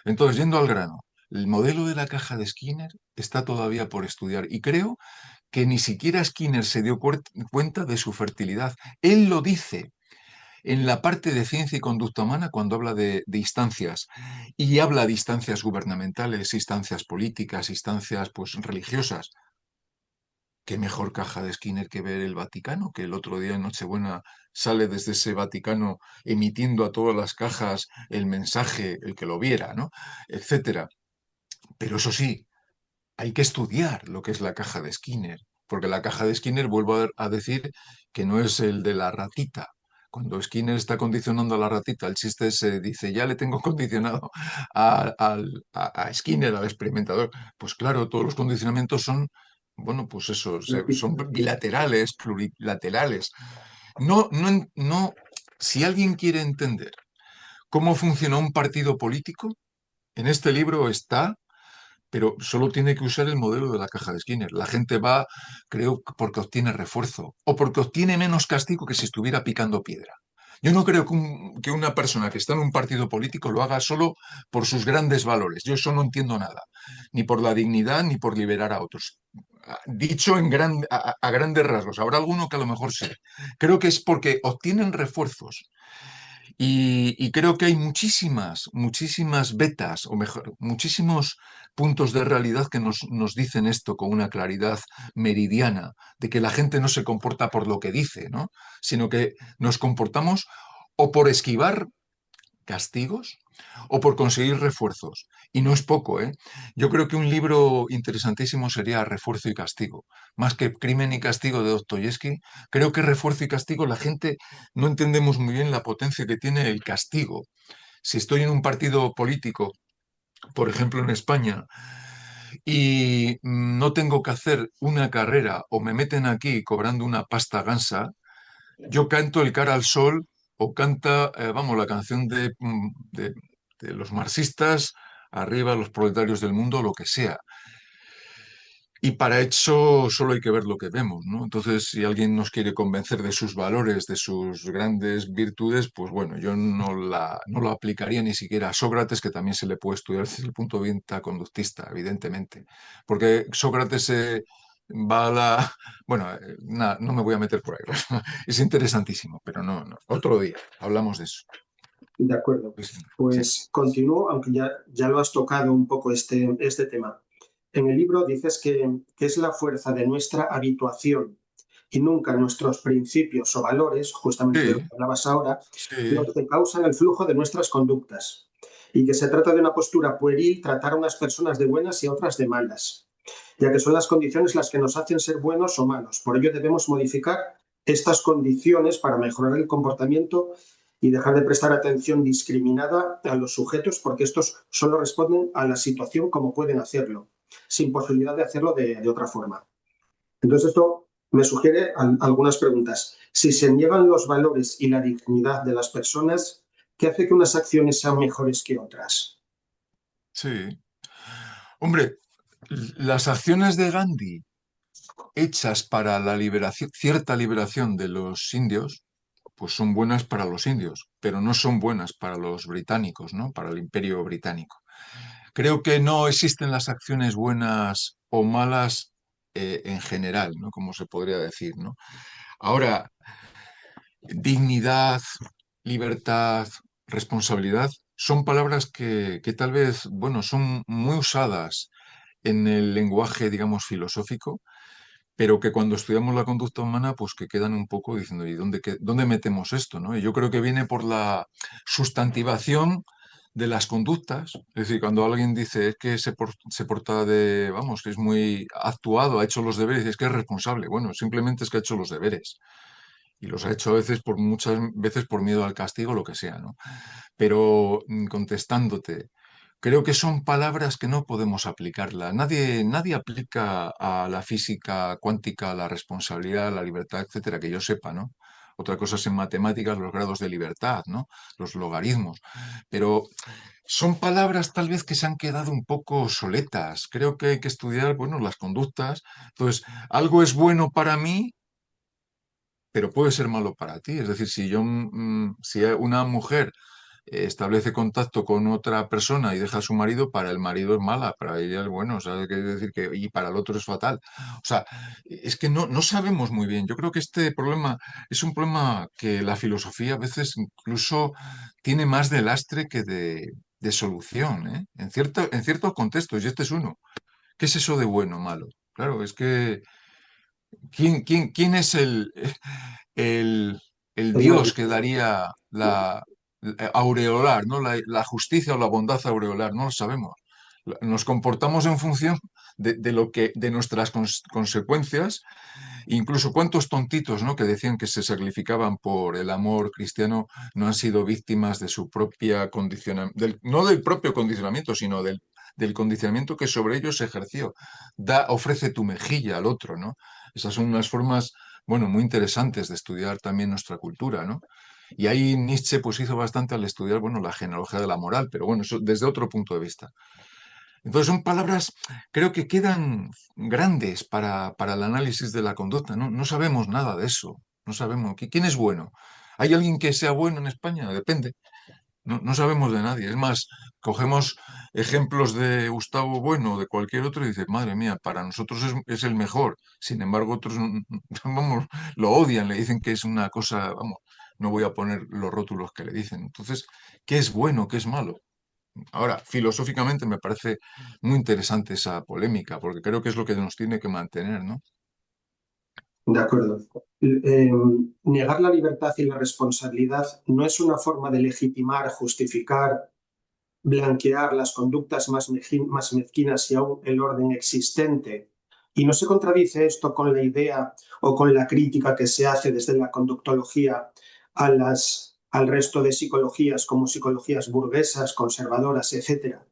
Entonces, yendo al grano, el modelo de la caja de Skinner está todavía por estudiar y creo que ni siquiera Skinner se dio cuenta de su fertilidad. Él lo dice en la parte de ciencia y conducta humana cuando habla de instancias y habla de instancias gubernamentales, instancias políticas, instancias pues religiosas. ¿Qué mejor caja de Skinner que ver el Vaticano, que el otro día en Nochebuena sale desde ese Vaticano emitiendo a todas las cajas el mensaje, el que lo viera, ¿no? Etcétera. Pero eso sí, hay que estudiar lo que es la caja de Skinner, porque la caja de Skinner, vuelvo a decir, que no es el de la ratita, Cuando Skinner está condicionando a la ratita, el chiste se dice, ya le tengo condicionado a Skinner, al experimentador. Pues claro, todos los condicionamientos son, bueno, pues eso, son bilaterales, plurilaterales. No, no, no, si alguien quiere entender cómo funciona un partido político, en este libro está, pero solo tiene que usar el modelo de la caja de Skinner. La gente va, creo, porque obtiene refuerzo o porque obtiene menos castigo que si estuviera picando piedra. Yo no creo que una persona que está en un partido político lo haga solo por sus grandes valores. Yo eso no entiendo nada, ni por la dignidad ni por liberar a otros. Dicho a grandes rasgos, habrá alguno que a lo mejor sí. Creo que es porque obtienen refuerzos y creo que hay muchísimas vetas, o mejor, muchísimos puntos de realidad que nos dicen esto con una claridad meridiana, de que la gente no se comporta por lo que dice, ¿no? Sino que nos comportamos o por esquivar castigos o por conseguir refuerzos. Y no es poco, ¿eh? Yo creo que un libro interesantísimo sería Refuerzo y Castigo. Más que Crimen y Castigo de Dostoyevsky, creo que Refuerzo y Castigo la gente no entendemos muy bien la potencia que tiene el castigo. Si estoy en un partido político, por ejemplo en España, y no tengo que hacer una carrera o me meten aquí cobrando una pasta gansa, yo canto El cara al sol o canta, vamos, la canción de los marxistas, arriba los proletarios del mundo, lo que sea. Y para eso solo hay que ver lo que vemos, ¿no? Entonces, si alguien nos quiere convencer de sus valores, de sus grandes virtudes, pues bueno, yo no la aplicaría ni siquiera a Sócrates, que también se le puede estudiar desde el punto de vista conductista, evidentemente. Porque Sócrates va a la... Bueno, nada, no me voy a meter por ahí. Es interesantísimo, pero no. Otro día hablamos de eso. De acuerdo. Pues, sí, Pues continúo, aunque ya lo has tocado un poco este tema. En el libro dices que es la fuerza de nuestra habituación y nunca nuestros principios o valores, justamente de lo sí, que hablabas ahora, sí. los que causan el flujo de nuestras conductas. Y que se trata de una postura pueril tratar a unas personas de buenas y a otras de malas, ya que son las condiciones las que nos hacen ser buenos o malos. Por ello debemos modificar estas condiciones para mejorar el comportamiento y dejar de prestar atención discriminada a los sujetos porque estos solo responden a la situación como pueden hacerlo, sin posibilidad de hacerlo de otra forma. Entonces esto me sugiere algunas preguntas. Si se niegan los valores y la dignidad de las personas, ¿qué hace que unas acciones sean mejores que otras? Sí. Hombre, las acciones de Gandhi hechas para la liberación, cierta liberación de los indios, pues son buenas para los indios, pero no son buenas para los británicos, ¿no? Para el imperio británico. Creo que no existen las acciones buenas o malas en general, ¿no? Como se podría decir, ¿no? Ahora, dignidad, libertad, responsabilidad son palabras que tal vez, bueno, son muy usadas en el lenguaje, digamos, filosófico, pero que cuando estudiamos la conducta humana, pues que quedan un poco diciendo, ¿y dónde metemos esto, no? Y yo creo que viene por la sustantivación de las conductas. Es decir, cuando alguien dice es que se porta de, vamos, que es muy actuado, ha hecho los deberes, es que es responsable. Bueno, simplemente es que ha hecho los deberes. Y los ha hecho a veces muchas veces por miedo al castigo, lo que sea, ¿no? Pero contestándote, creo que son palabras que no podemos aplicarlas. Nadie aplica a la física cuántica la responsabilidad, la libertad, etcétera, que yo sepa, ¿no? Otra cosa es en matemáticas los grados de libertad, ¿no? Los logaritmos. Pero son palabras tal vez que se han quedado un poco soletas. Creo que hay que estudiar, bueno, las conductas. Entonces, algo es bueno para mí, pero puede ser malo para ti. Es decir, si una mujer establece contacto con otra persona y deja a su marido, para el marido es mala, para ella es bueno, o sea, quiere decir que, y para el otro es fatal. O sea, es que no sabemos muy bien. Yo creo que este problema es un problema que la filosofía a veces incluso tiene más de lastre que de solución, ¿eh? En ciertos contextos, y este es uno. ¿Qué es eso de bueno, malo? Claro, es que ¿quién es el, el Es muy Dios que daría la aureolar, ¿no? La justicia o la bondad aureolar, no lo sabemos. Nos comportamos en función de lo que, de nuestras consecuencias. Incluso cuántos tontitos, ¿no? Que decían que se sacrificaban por el amor cristiano no han sido víctimas de su propia condicionamiento, no del propio condicionamiento, sino del condicionamiento que sobre ellos se ejerció. Ofrece tu mejilla al otro, ¿no? Esas son unas formas, bueno, muy interesantes de estudiar también nuestra cultura, ¿no? Y ahí Nietzsche pues hizo bastante al estudiar, bueno, la genealogía de la moral, pero bueno, eso desde otro punto de vista. Entonces son palabras, creo que quedan grandes para el análisis de la conducta. No, no sabemos nada de eso. No sabemos. ¿Quién es bueno? ¿Hay alguien que sea bueno en España? Depende. No, no sabemos de nadie. Es más, cogemos ejemplos de Gustavo Bueno o de cualquier otro y dices, madre mía, para nosotros es el mejor. Sin embargo, otros vamos, lo odian, le dicen que es una cosa, vamos, no voy a poner los rótulos que le dicen. Entonces, ¿qué es bueno? ¿Qué es malo? Ahora, filosóficamente me parece muy interesante esa polémica, porque creo que es lo que nos tiene que mantener, ¿no? De acuerdo. Negar la libertad y la responsabilidad no es una forma de legitimar, justificar, blanquear las conductas más mezquinas y aún el orden existente. Y no se contradice esto con la idea o con la crítica que se hace desde la conductología al resto de psicologías como psicologías burguesas, conservadoras, etcétera.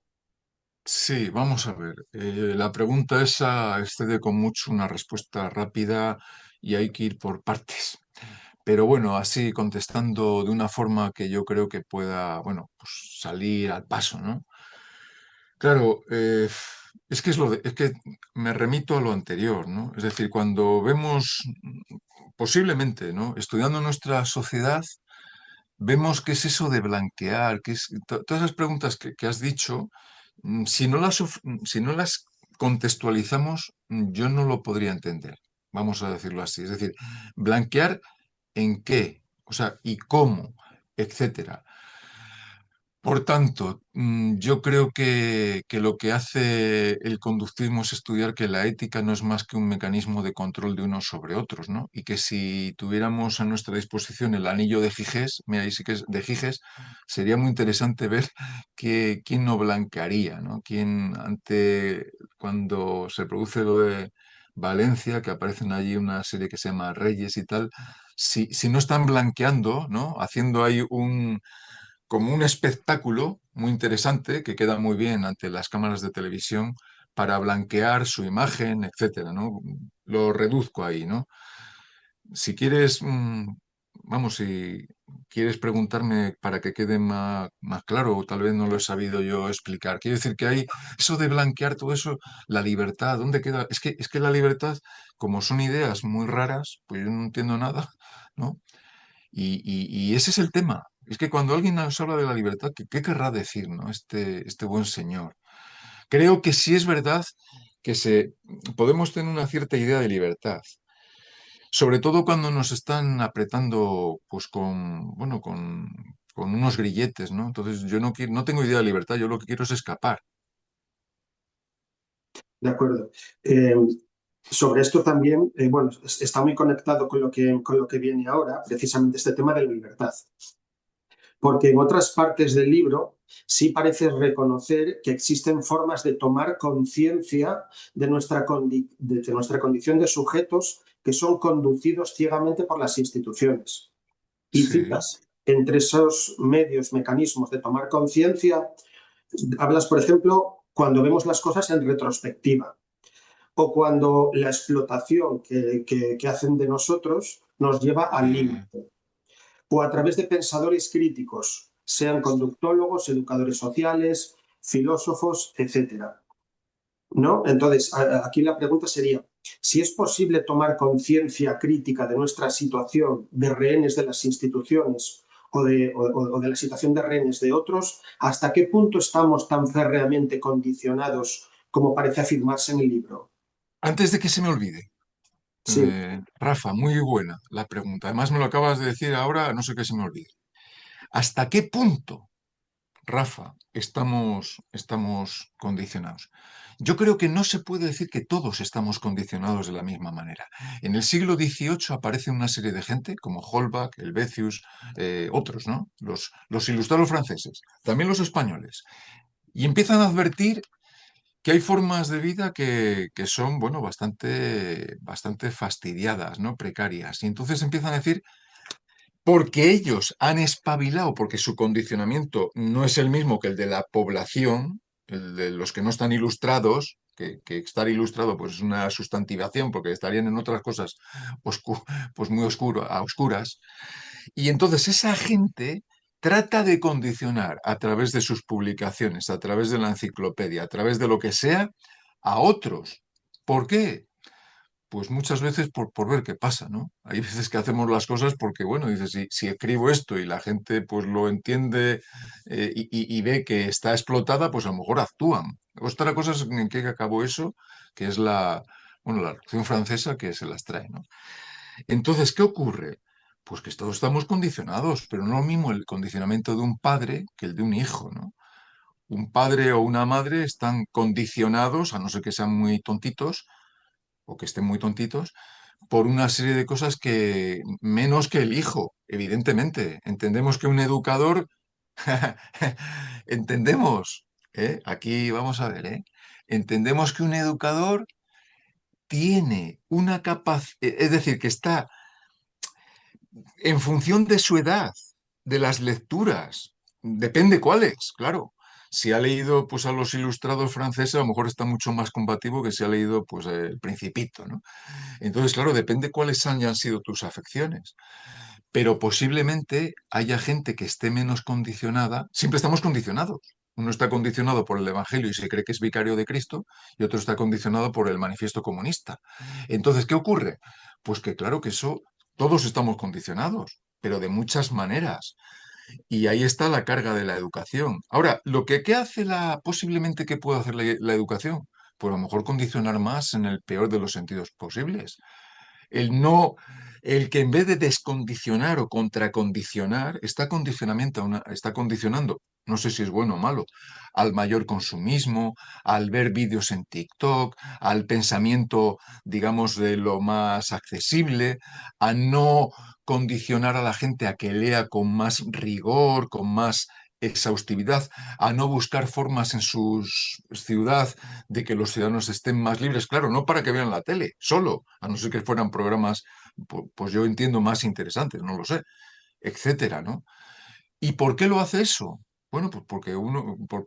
Sí, vamos a ver. La pregunta esa excede con mucho una respuesta rápida y hay que ir por partes. Pero bueno, así contestando de una forma que yo creo que pueda, bueno, pues salir al paso, ¿no? Claro, es que es que me remito a lo anterior, ¿no? Es decir, cuando vemos posiblemente, ¿no? Estudiando nuestra sociedad, vemos qué es eso de blanquear, todas esas preguntas que has dicho, si no las contextualizamos, yo no lo podría entender, vamos a decirlo así. Es decir, blanquear en qué, o sea, y cómo, etcétera. Por tanto, yo creo que lo que hace el conductismo es estudiar que la ética no es más que un mecanismo de control de unos sobre otros, ¿no? Y que si tuviéramos a nuestra disposición el anillo de Giges, mira, ahí sí que es de Giges, sería muy interesante ver quién no blanquearía, ¿no? Quién cuando se produce lo de Valencia, que aparecen allí una serie que se llama Reyes y tal, si no están blanqueando, ¿no? Haciendo ahí como un espectáculo muy interesante que queda muy bien ante las cámaras de televisión para blanquear su imagen, etcétera, ¿no? Lo reduzco ahí, ¿no? Si quieres, vamos, si quieres preguntarme para que quede más claro, o tal vez no lo he sabido yo explicar. Quiero decir que hay eso de blanquear todo eso, la libertad, ¿dónde queda? Es que la libertad, como son ideas muy raras, pues yo no entiendo nada, ¿no? Y ese es el tema. Es que cuando alguien nos habla de la libertad, ¿qué querrá decir, ¿no? Este buen señor. Creo que sí es verdad que podemos tener una cierta idea de libertad, sobre todo cuando nos están apretando, pues bueno, con unos grilletes, ¿no? Entonces yo no tengo idea de libertad, yo lo que quiero es escapar. De acuerdo. Sobre esto también, bueno, está muy conectado con lo que viene ahora, precisamente este tema de la libertad. Porque en otras partes del libro sí parece reconocer que existen formas de tomar conciencia de nuestra condición de sujetos que son conducidos ciegamente por las instituciones. Y Sí. citas, entre esos medios, mecanismos de tomar conciencia, hablas, por ejemplo, cuando vemos las cosas en retrospectiva o cuando la explotación que hacen de nosotros nos lleva al eh, límite o a través de pensadores críticos, sean conductólogos, educadores sociales, filósofos, etcétera. ¿No? Entonces, aquí la pregunta sería, si es posible tomar conciencia crítica de nuestra situación de rehenes de las instituciones o de la situación de rehenes de otros, ¿hasta qué punto estamos tan férreamente condicionados como parece afirmarse en el libro? Antes de que se me olvide, Sí, Rafa, muy buena la pregunta. Además me lo acabas de decir ahora, no sé qué se me olvide. ¿Hasta qué punto, Rafa, estamos condicionados? Yo creo que no se puede decir que todos estamos condicionados de la misma manera. En el siglo XVIII aparece una serie de gente como Holbach, Helvetius, otros, ¿no? Los ilustrados franceses, también los españoles, y empiezan a advertir. que hay formas de vida que son, bueno, bastante fastidiadas, ¿no? Precarias. Y entonces empiezan a decir, porque ellos han espabilado, porque su condicionamiento no es el mismo que el de la población, el de los que no están ilustrados, que estar ilustrado pues es una sustantivación, porque estarían en otras cosas pues muy a oscuras. Y entonces esa gente trata de condicionar a través de sus publicaciones, a través de la enciclopedia, a través de lo que sea, a otros. ¿Por qué? Pues muchas veces por ver qué pasa, ¿no? Hay veces que hacemos las cosas porque, bueno, dices, si escribo esto y la gente pues lo entiende y ve que está explotada, pues a lo mejor actúan. Otra cosa es en qué acabó eso, que es bueno, la Revolución Francesa que se las trae, ¿no? Entonces, ¿qué ocurre? Pues que todos estamos condicionados, pero no lo mismo el condicionamiento de un padre que el de un hijo, ¿no? Un padre o una madre están condicionados, a no ser que sean muy tontitos o que estén muy tontitos, por una serie de cosas que menos que el hijo, evidentemente. Entendemos que un educador, entendemos, aquí vamos a ver, entendemos que un educador tiene una capacidad, es decir, que está en función de su edad, de las lecturas, depende cuáles, claro. Si ha leído pues a los ilustrados franceses, a lo mejor está mucho más combativo que si ha leído pues El Principito, ¿no? Entonces, claro, depende cuáles hayan sido tus afecciones. Pero posiblemente haya gente que esté menos condicionada. Siempre estamos condicionados. Uno está condicionado por el Evangelio y se cree que es vicario de Cristo, y otro está condicionado por el manifiesto comunista. Entonces, ¿qué ocurre? Pues que claro que eso, todos estamos condicionados, pero de muchas maneras. Y ahí está la carga de la educación. Ahora, ¿qué hace posiblemente que pueda hacer la educación? Pues a lo mejor condicionar más en el peor de los sentidos posibles. El no, el que en vez de descondicionar o contracondicionar, está condicionando, no sé si es bueno o malo, al mayor consumismo, al ver vídeos en TikTok, al pensamiento, digamos, de lo más accesible, a no condicionar a la gente a que lea con más rigor, con más exhaustividad, a no buscar formas en su ciudad de que los ciudadanos estén más libres, claro, no para que vean la tele, solo, a no ser que fueran programas, pues yo entiendo, más interesantes, no lo sé, etcétera, ¿no? ¿Y por qué lo hace eso? Bueno, pues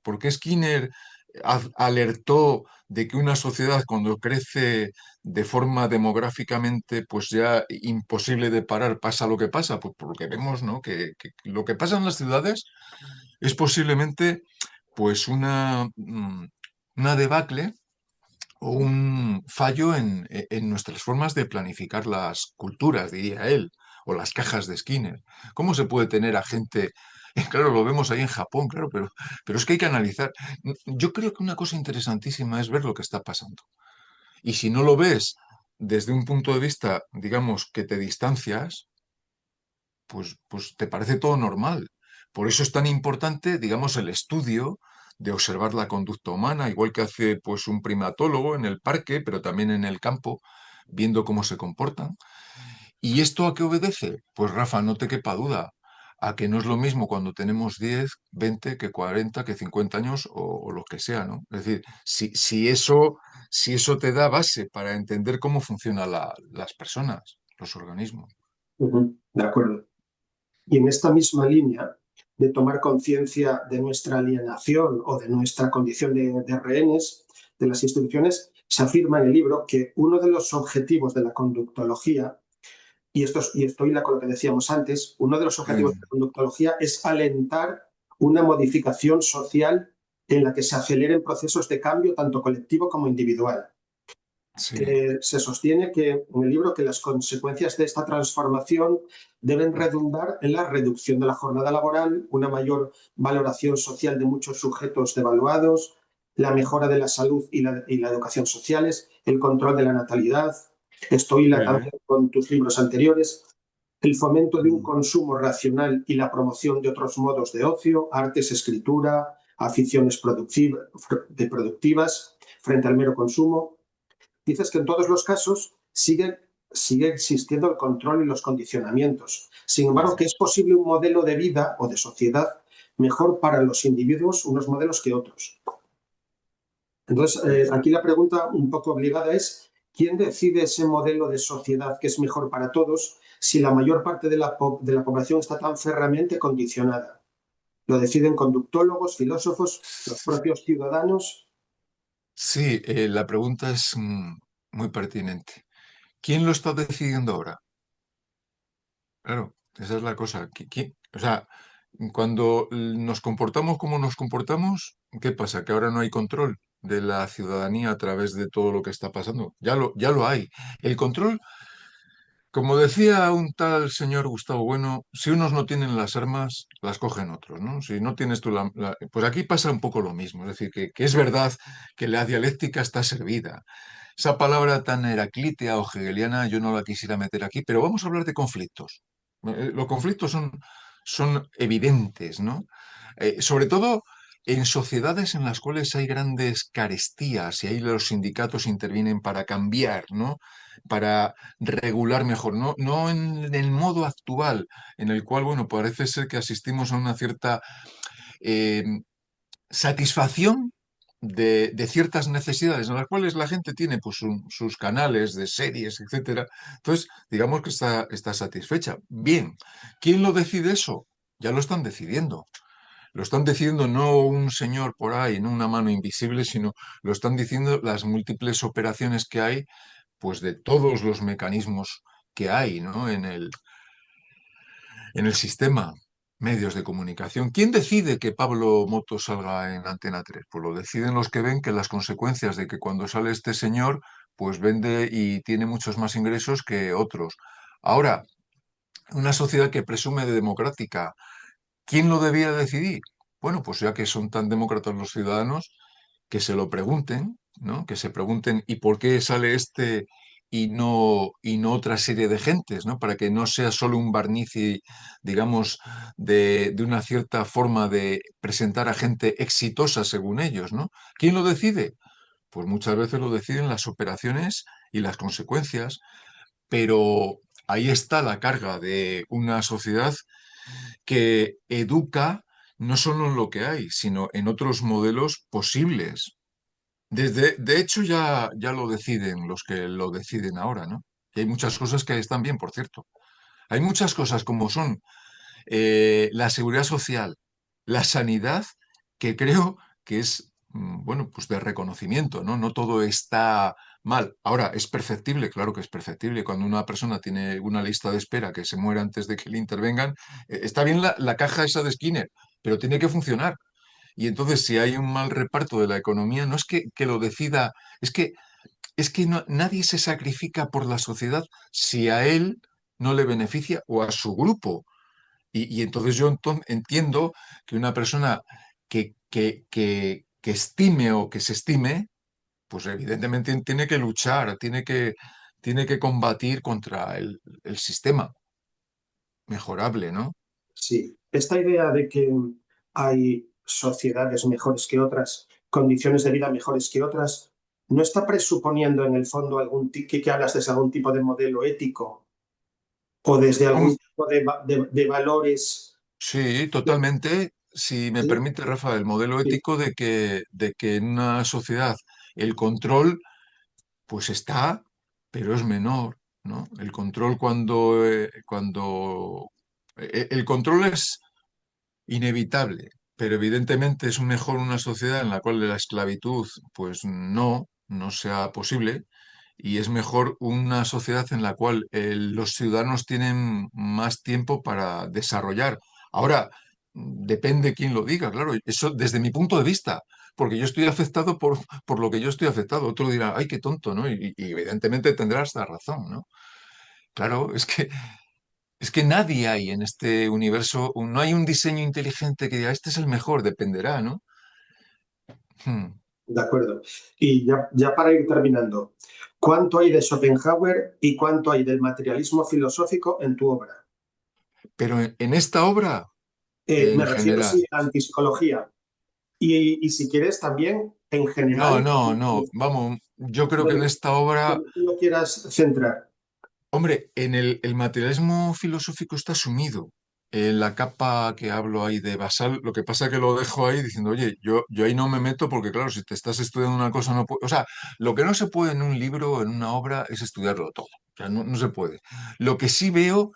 porque Skinner alertó de que una sociedad cuando crece de forma demográficamente pues ya imposible de parar, pasa lo que pasa, pues por lo que vemos, ¿no? Que lo que pasa en las ciudades es posiblemente pues una debacle o un fallo en nuestras formas de planificar las culturas, diría él, o las cajas de Skinner. ¿Cómo se puede tener a gente? Claro, lo vemos ahí en Japón, claro, pero es que hay que analizar. Yo creo que una cosa interesantísima es ver lo que está pasando. Y si no lo ves desde un punto de vista, digamos, que te distancias, pues te parece todo normal. Por eso es tan importante, digamos, el estudio de observar la conducta humana, igual que hace pues un primatólogo en el parque, pero también en el campo, viendo cómo se comportan. ¿Y esto a qué obedece? Pues Rafa, no te quepa duda, a que no es lo mismo cuando tenemos 10, 20, que 40, que 50 años o lo que sea, ¿no? Es decir, si eso te da base para entender cómo funcionan las personas, los organismos. De acuerdo. Y en esta misma línea de tomar conciencia de nuestra alienación o de nuestra condición de rehenes de las instituciones, se afirma en el libro que uno de los objetivos de la conductología, y esto hila con lo que decíamos antes, uno de los objetivos de la conductología es alentar una modificación social en la que se aceleren procesos de cambio tanto colectivo como individual. Sí. Se sostiene que en el libro que las consecuencias de esta transformación deben redundar en la reducción de la jornada laboral, una mayor valoración social de muchos sujetos devaluados, la mejora de la salud y la educación sociales, el control de la natalidad. Estoy Sí. la también con tus libros anteriores, el fomento de un Mm. consumo racional y la promoción de otros modos de ocio, artes, escritura, aficiones productivas frente al mero consumo. Dices que en todos los casos sigue existiendo el control y los condicionamientos. Sin embargo, que es posible un modelo de vida o de sociedad mejor para los individuos, unos modelos que otros. Entonces, aquí la pregunta un poco obligada es, ¿quién decide ese modelo de sociedad que es mejor para todos si la mayor parte de la población está tan férreamente condicionada? ¿Lo deciden conductólogos, filósofos, los propios ciudadanos? Sí, la pregunta es muy pertinente. ¿Quién lo está decidiendo ahora? Claro, esa es la cosa. O sea, cuando nos comportamos como nos comportamos, ¿qué pasa? Que ahora no hay control de la ciudadanía a través de todo lo que está pasando. Ya lo hay. El control, como decía un tal señor Gustavo Bueno, si unos no tienen las armas, las cogen otros, ¿no? Si no tienes tú Pues aquí pasa un poco lo mismo. Es decir, que es verdad que la dialéctica está servida. Esa palabra tan heraclítea o hegeliana yo no la quisiera meter aquí, pero vamos a hablar de conflictos. Los conflictos son evidentes, ¿no? Sobre todo en sociedades en las cuales hay grandes carestías y ahí los sindicatos intervienen para cambiar, ¿no? Para regular mejor, no en el modo actual, en el cual, bueno, parece ser que asistimos a una cierta eh, satisfacción de ciertas necesidades en las cuales la gente tiene pues, sus canales de series, etcétera. Entonces, digamos que está satisfecha. Bien, ¿quién lo decide eso? Ya lo están decidiendo. Lo están diciendo no un señor por ahí, no una mano invisible, sino lo están diciendo las múltiples operaciones que hay, pues de todos los mecanismos que hay, ¿no? En el sistema, medios de comunicación. ¿Quién decide que Pablo Moto salga en Antena 3? Pues lo deciden los que ven que las consecuencias de que cuando sale este señor, pues vende y tiene muchos más ingresos que otros. Ahora, una sociedad que presume de democrática, ¿quién lo debía decidir? Bueno, pues ya que son tan demócratas los ciudadanos, que se lo pregunten, ¿no? Que se pregunten ¿y por qué sale este y no otra serie de gentes, ¿no? Para que no sea solo un barniz, digamos, de una cierta forma de presentar a gente exitosa según ellos, ¿no? ¿Quién lo decide? Pues muchas veces lo deciden las operaciones y las consecuencias, pero ahí está la carga de una sociedad que educa no solo en lo que hay, sino en otros modelos posibles. De hecho, ya lo deciden los que lo deciden ahora, ¿no? Y hay muchas cosas que están bien, por cierto. Hay muchas cosas como son la seguridad social, la sanidad, que creo que es, bueno, pues de reconocimiento, ¿no? No todo está mal. Ahora, ¿es perceptible? Claro que es perceptible. Cuando una persona tiene una lista de espera que se muere antes de que le intervengan, está bien la caja esa de Skinner, pero tiene que funcionar. Y entonces, si hay un mal reparto de la economía, no es que lo decida, es que nadie se sacrifica por la sociedad si a él no le beneficia o a su grupo. Y entonces yo entiendo que una persona que estime o que se estime, pues evidentemente tiene que luchar, tiene que combatir contra el sistema mejorable, ¿no? Sí, esta idea de que hay sociedades mejores que otras, condiciones de vida mejores que otras, ¿no está presuponiendo en el fondo que hablas desde algún tipo de modelo ético o desde Hom- algún tipo de valores? Sí, totalmente. Si me Sí, permite, Rafa, el modelo sí, ético de que en una sociedad el control pues está, pero es menor, ¿no? El control el control es inevitable, pero evidentemente es mejor una sociedad en la cual la esclavitud, pues no sea posible, y es mejor una sociedad en la cual los ciudadanos tienen más tiempo para desarrollar. Ahora, depende quién lo diga, claro, eso desde mi punto de vista, porque yo estoy afectado por lo que yo estoy afectado. Otro dirá, ay, qué tonto, ¿no? Y evidentemente tendrás la razón, ¿no? Claro, es que nadie hay en este universo, no hay un diseño inteligente que diga, este es el mejor, dependerá, ¿no? Hmm. de acuerdo. Y ya para ir terminando, ¿cuánto hay de Schopenhauer y cuánto hay del materialismo filosófico en tu obra? Pero en esta obra, Me en refiero, general, sí, a antipsicología. Y si quieres, también en no, general, no, no, vamos, yo creo que en donde, esta obra, donde tú lo quieras centrar. hombre, en el materialismo filosófico está sumido. En la capa que hablo ahí de basal, lo que pasa es que lo dejo ahí diciendo, oye, yo ahí no me meto porque, claro, si te estás estudiando una cosa, no puedo. O sea, lo que no se puede en un libro, en una obra, es estudiarlo todo. O sea, no se puede. Lo que sí veo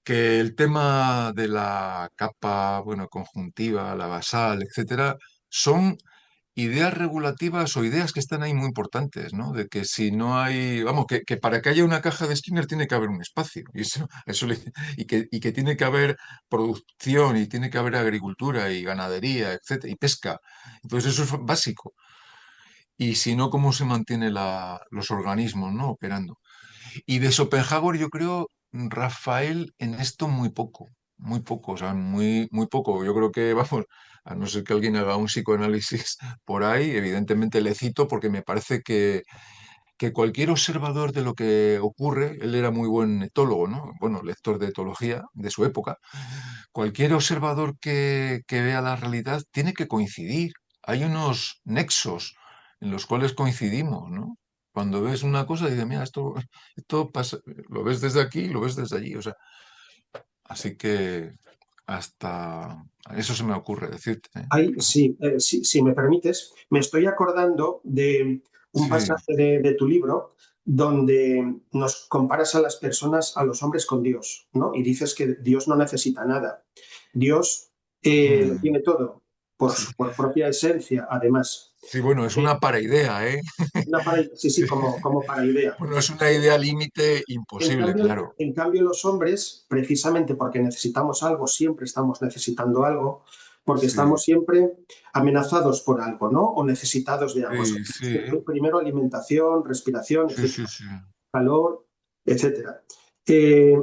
que el tema de la capa, bueno, conjuntiva, la basal, etcétera, son ideas regulativas o ideas que están ahí muy importantes, ¿no? De que si no hay, vamos, que para que haya una caja de Skinner tiene que haber un espacio, y y que tiene que haber producción, y tiene que haber agricultura y ganadería, etcétera, y pesca. Entonces eso es básico. Y si no, ¿cómo se mantiene los organismos, ¿no? Operando? Y de Schopenhauer yo creo, Rafael, en esto muy poco, o sea, muy poco. Yo creo que, vamos, a no ser que alguien haga un psicoanálisis por ahí, evidentemente le cito porque me parece que cualquier observador de lo que ocurre, él era muy buen etólogo, ¿no? Bueno, lector de etología de su época, cualquier observador que vea la realidad tiene que coincidir. Hay unos nexos en los cuales coincidimos, ¿no? Cuando ves una cosa, dices, mira, esto pasa, lo ves desde aquí, lo ves desde allí, o sea, así que hasta eso se me ocurre decirte, ¿eh? Sí, si me permites, me estoy acordando de un Sí, pasaje de tu libro donde nos comparas a las personas, a los hombres con Dios, ¿no? Y dices que Dios no necesita nada. Dios lo mm, tiene todo sí, por propia esencia, además. sí, bueno, es Eh, una paraidea, ¿eh? sí, sí, como para idea. Bueno, es una idea límite En imposible, cambio, claro. en cambio, los hombres, precisamente porque necesitamos algo, siempre estamos necesitando algo, porque Sí, estamos siempre amenazados por algo, ¿no? O necesitados de algo. sí, sí, Primero alimentación, respiración, sí, sí, etcétera, sí. calor, etcétera. Eh,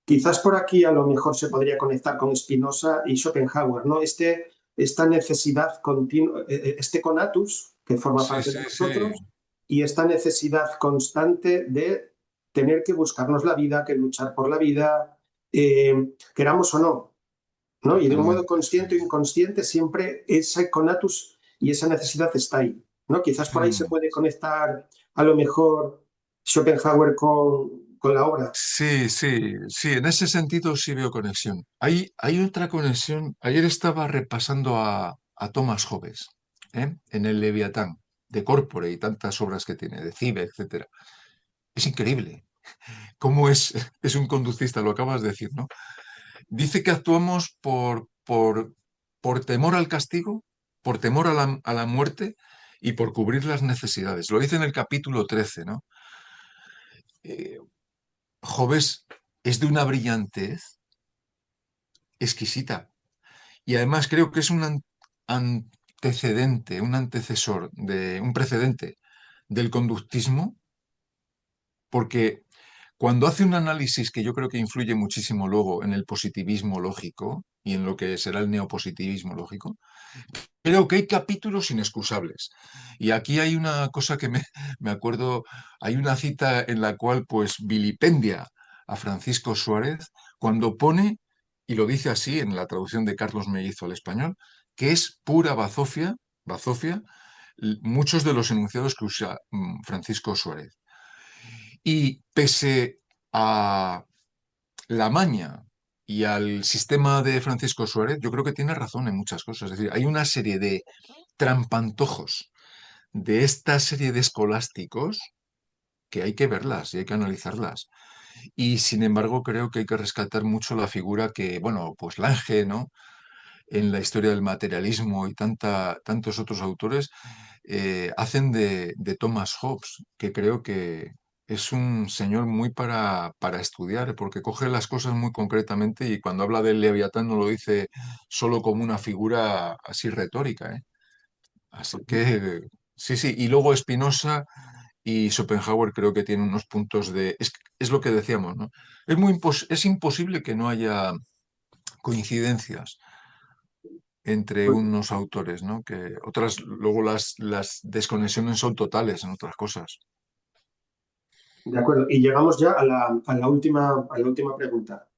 Quizás por aquí a lo mejor se podría conectar con Spinoza y Schopenhauer, ¿no? Esta necesidad continua, este conatus que forma Sí, parte de sí, sí. nosotros y esta necesidad constante de tener que buscarnos la vida, que luchar por la vida, queramos o no, ¿no? Y de un modo Totalmente, sí. consciente o inconsciente siempre ese conatus y esa necesidad está ahí, ¿no? Quizás por ahí se Mm. puede conectar a lo mejor Schopenhauer con la obra. Sí, sí, sí, en ese sentido sí veo conexión. Hay otra conexión. Ayer estaba repasando a Thomas Hobbes, ¿eh? En el Leviatán, de Corpore y tantas obras que tiene, de Cibe, etcétera. Es increíble cómo es un conducista, lo acabas de decir, ¿no? Dice que actuamos por temor al castigo, por temor a la muerte y por cubrir las necesidades. Lo dice en el capítulo 13, ¿no? Eh, Hobbes es de una brillantez exquisita. Y además creo que es un antecedente, un antecesor, un precedente del conductismo, porque cuando hace un análisis que yo creo que influye muchísimo luego en el positivismo lógico y en lo que será el neopositivismo lógico, creo que hay capítulos inexcusables. Y aquí hay una cosa que me acuerdo, hay una cita en la cual pues vilipendia a Francisco Suárez cuando pone, y lo dice así en la traducción de Carlos Mellizo al español, que es pura bazofia, muchos de los enunciados que usa Francisco Suárez. Y pese a la maña y al sistema de Francisco Suárez, yo creo que tiene razón en muchas cosas. Es decir, hay una serie de trampantojos de esta serie de escolásticos que hay que verlas y hay que analizarlas. Y sin embargo, creo que hay que rescatar mucho la figura que, bueno, pues Lange, ¿no? En la historia del materialismo y tantos otros autores hacen de Thomas Hobbes, que creo que es un señor muy para estudiar, porque coge las cosas muy concretamente y cuando habla del Leviatán no lo dice solo como una figura así retórica, ¿eh? Así que sí, sí. Y luego Spinoza y Schopenhauer creo que tienen unos puntos de... Es lo que decíamos, ¿no? Es imposible que no haya coincidencias entre unos autores, ¿no? Que otras, luego las desconexiones son totales en otras cosas. De acuerdo. Y llegamos ya a la última pregunta.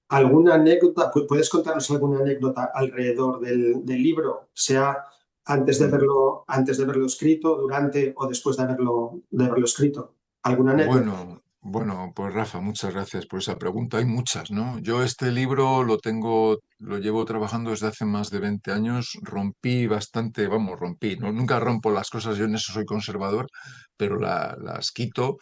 ¿Alguna anécdota? ¿Puedes contarnos alguna anécdota alrededor del libro? Sea Mm. antes de verlo escrito, durante o después de haberlo escrito. ¿Alguna anécdota? Bueno, Bueno, pues Rafa, muchas gracias por esa pregunta. Hay muchas, ¿no? Yo este libro lo llevo trabajando desde hace más de 20 años. Rompí bastante, vamos, rompí, ¿no? Nunca rompo las cosas, yo en eso soy conservador, pero las quito.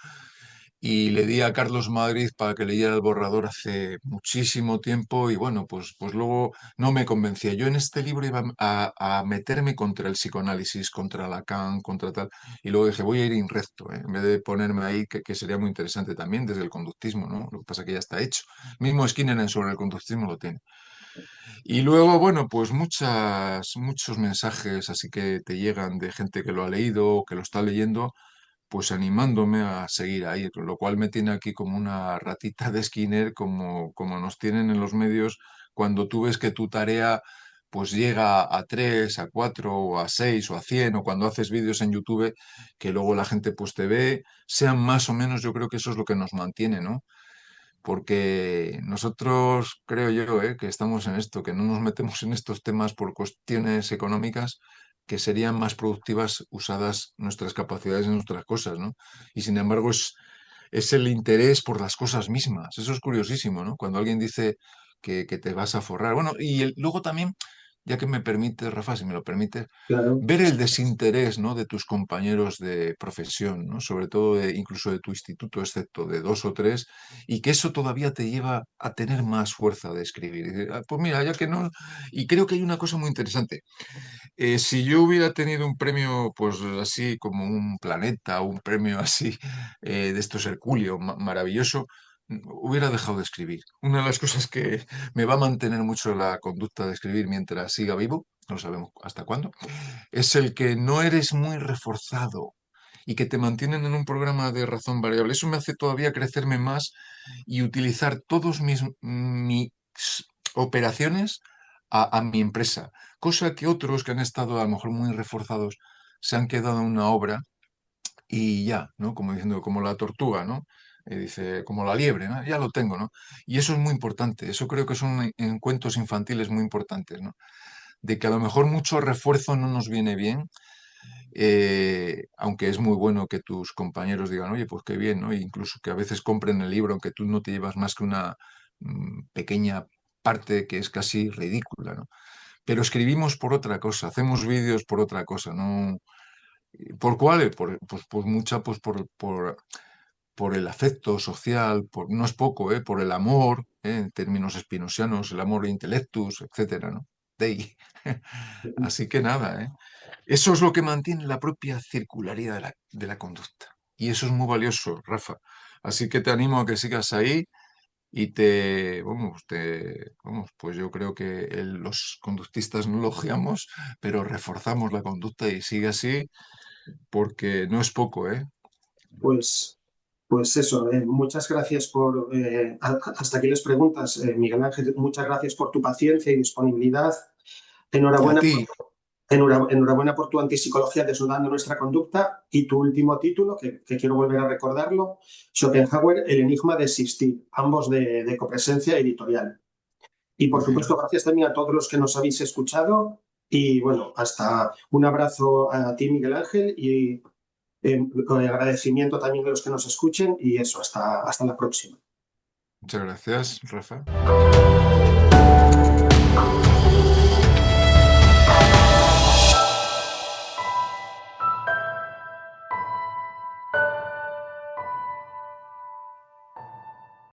Y le di a Carlos Madrid para que leyera el borrador hace muchísimo tiempo y bueno, pues luego no me convencía. Yo en este libro iba a meterme contra el psicoanálisis, contra Lacan, contra tal, y luego dije, voy a ir in recto, ¿eh? En vez de ponerme ahí, que sería muy interesante también desde el conductismo, ¿no? Lo que pasa es que ya está hecho. Mismo Skinner en sobre el conductismo lo tiene. Y luego, bueno, pues muchos mensajes así que te llegan de gente que lo ha leído o que lo está leyendo pues animándome a seguir ahí, con lo cual me tiene aquí como una ratita de Skinner, como nos tienen en los medios, cuando tú ves que tu tarea pues llega a 3, a 4, o a 6, o a 100, o cuando haces vídeos en YouTube, que luego la gente pues te ve, sean más o menos, yo creo que eso es lo que nos mantiene, ¿no? Porque nosotros, creo yo, que estamos en esto, que no nos metemos en estos temas por cuestiones económicas, que serían más productivas usadas nuestras capacidades en nuestras cosas, ¿no? Y sin embargo es el interés por las cosas mismas. Eso es curiosísimo, ¿no? Cuando alguien dice que te vas a forrar. Bueno, y luego también, ya que me permite, Rafa, si me lo permite, Claro, ver el desinterés, ¿no? de tus compañeros de profesión, ¿no? Sobre todo incluso de tu instituto, excepto de dos o tres, y que eso todavía te lleva a tener más fuerza de escribir. Y dices, "Ah, pues mira, ya que no". Y creo que hay una cosa muy interesante. Si yo hubiera tenido un premio, pues así como un planeta, un premio así de estos Herculeo, maravilloso, hubiera dejado de escribir. Una de las cosas que me va a mantener mucho la conducta de escribir mientras siga vivo, no sabemos hasta cuándo, es el que no eres muy reforzado y que te mantienen en un programa de razón variable. Eso me hace todavía crecerme más y utilizar todos mis operaciones a mi empresa, cosa que otros que han estado a lo mejor muy reforzados se han quedado en una obra y ya, ¿no? Como diciendo, como la tortuga, ¿no? Dice, como la liebre, ¿no? Ya lo tengo, ¿no? Y eso es muy importante, eso creo que son en cuentos infantiles muy importantes, ¿no? De que a lo mejor mucho refuerzo no nos viene bien, aunque es muy bueno que tus compañeros digan, oye, pues qué bien, ¿no? E incluso que a veces compren el libro, aunque tú no te llevas más que una pequeña parte que es casi ridícula, ¿no? Pero escribimos por otra cosa, hacemos vídeos por otra cosa, ¿no? ¿Por cuál? Pues mucha, pues por el afecto social, no es poco, por el amor, en términos espinosianos, el amor intellectus, etcétera, ¿no? Dei. Así que nada, ¿eh? Eso es lo que mantiene la propia circularidad de la conducta. Y eso es muy valioso, Rafa. Así que te animo a que sigas ahí y vamos, pues yo creo que los conductistas no elogiamos, pero reforzamos la conducta y sigue así porque no es poco, ¿eh? pues, pues eso, muchas gracias por, hasta aquí las preguntas, Miguel Ángel, muchas gracias por tu paciencia y disponibilidad. Y a Enhorabuena ti, Enhorabuena por tu antipsicología desnudando nuestra conducta y tu último título, que quiero volver a recordarlo, Schopenhauer, El enigma de existir, ambos de Copresencia Editorial. Y por muy supuesto, bien. gracias también a todos los que nos habéis escuchado y bueno, hasta un abrazo a ti, Miguel Ángel, y con el agradecimiento también de los que nos escuchen y eso, hasta la próxima. Muchas gracias, Rafa.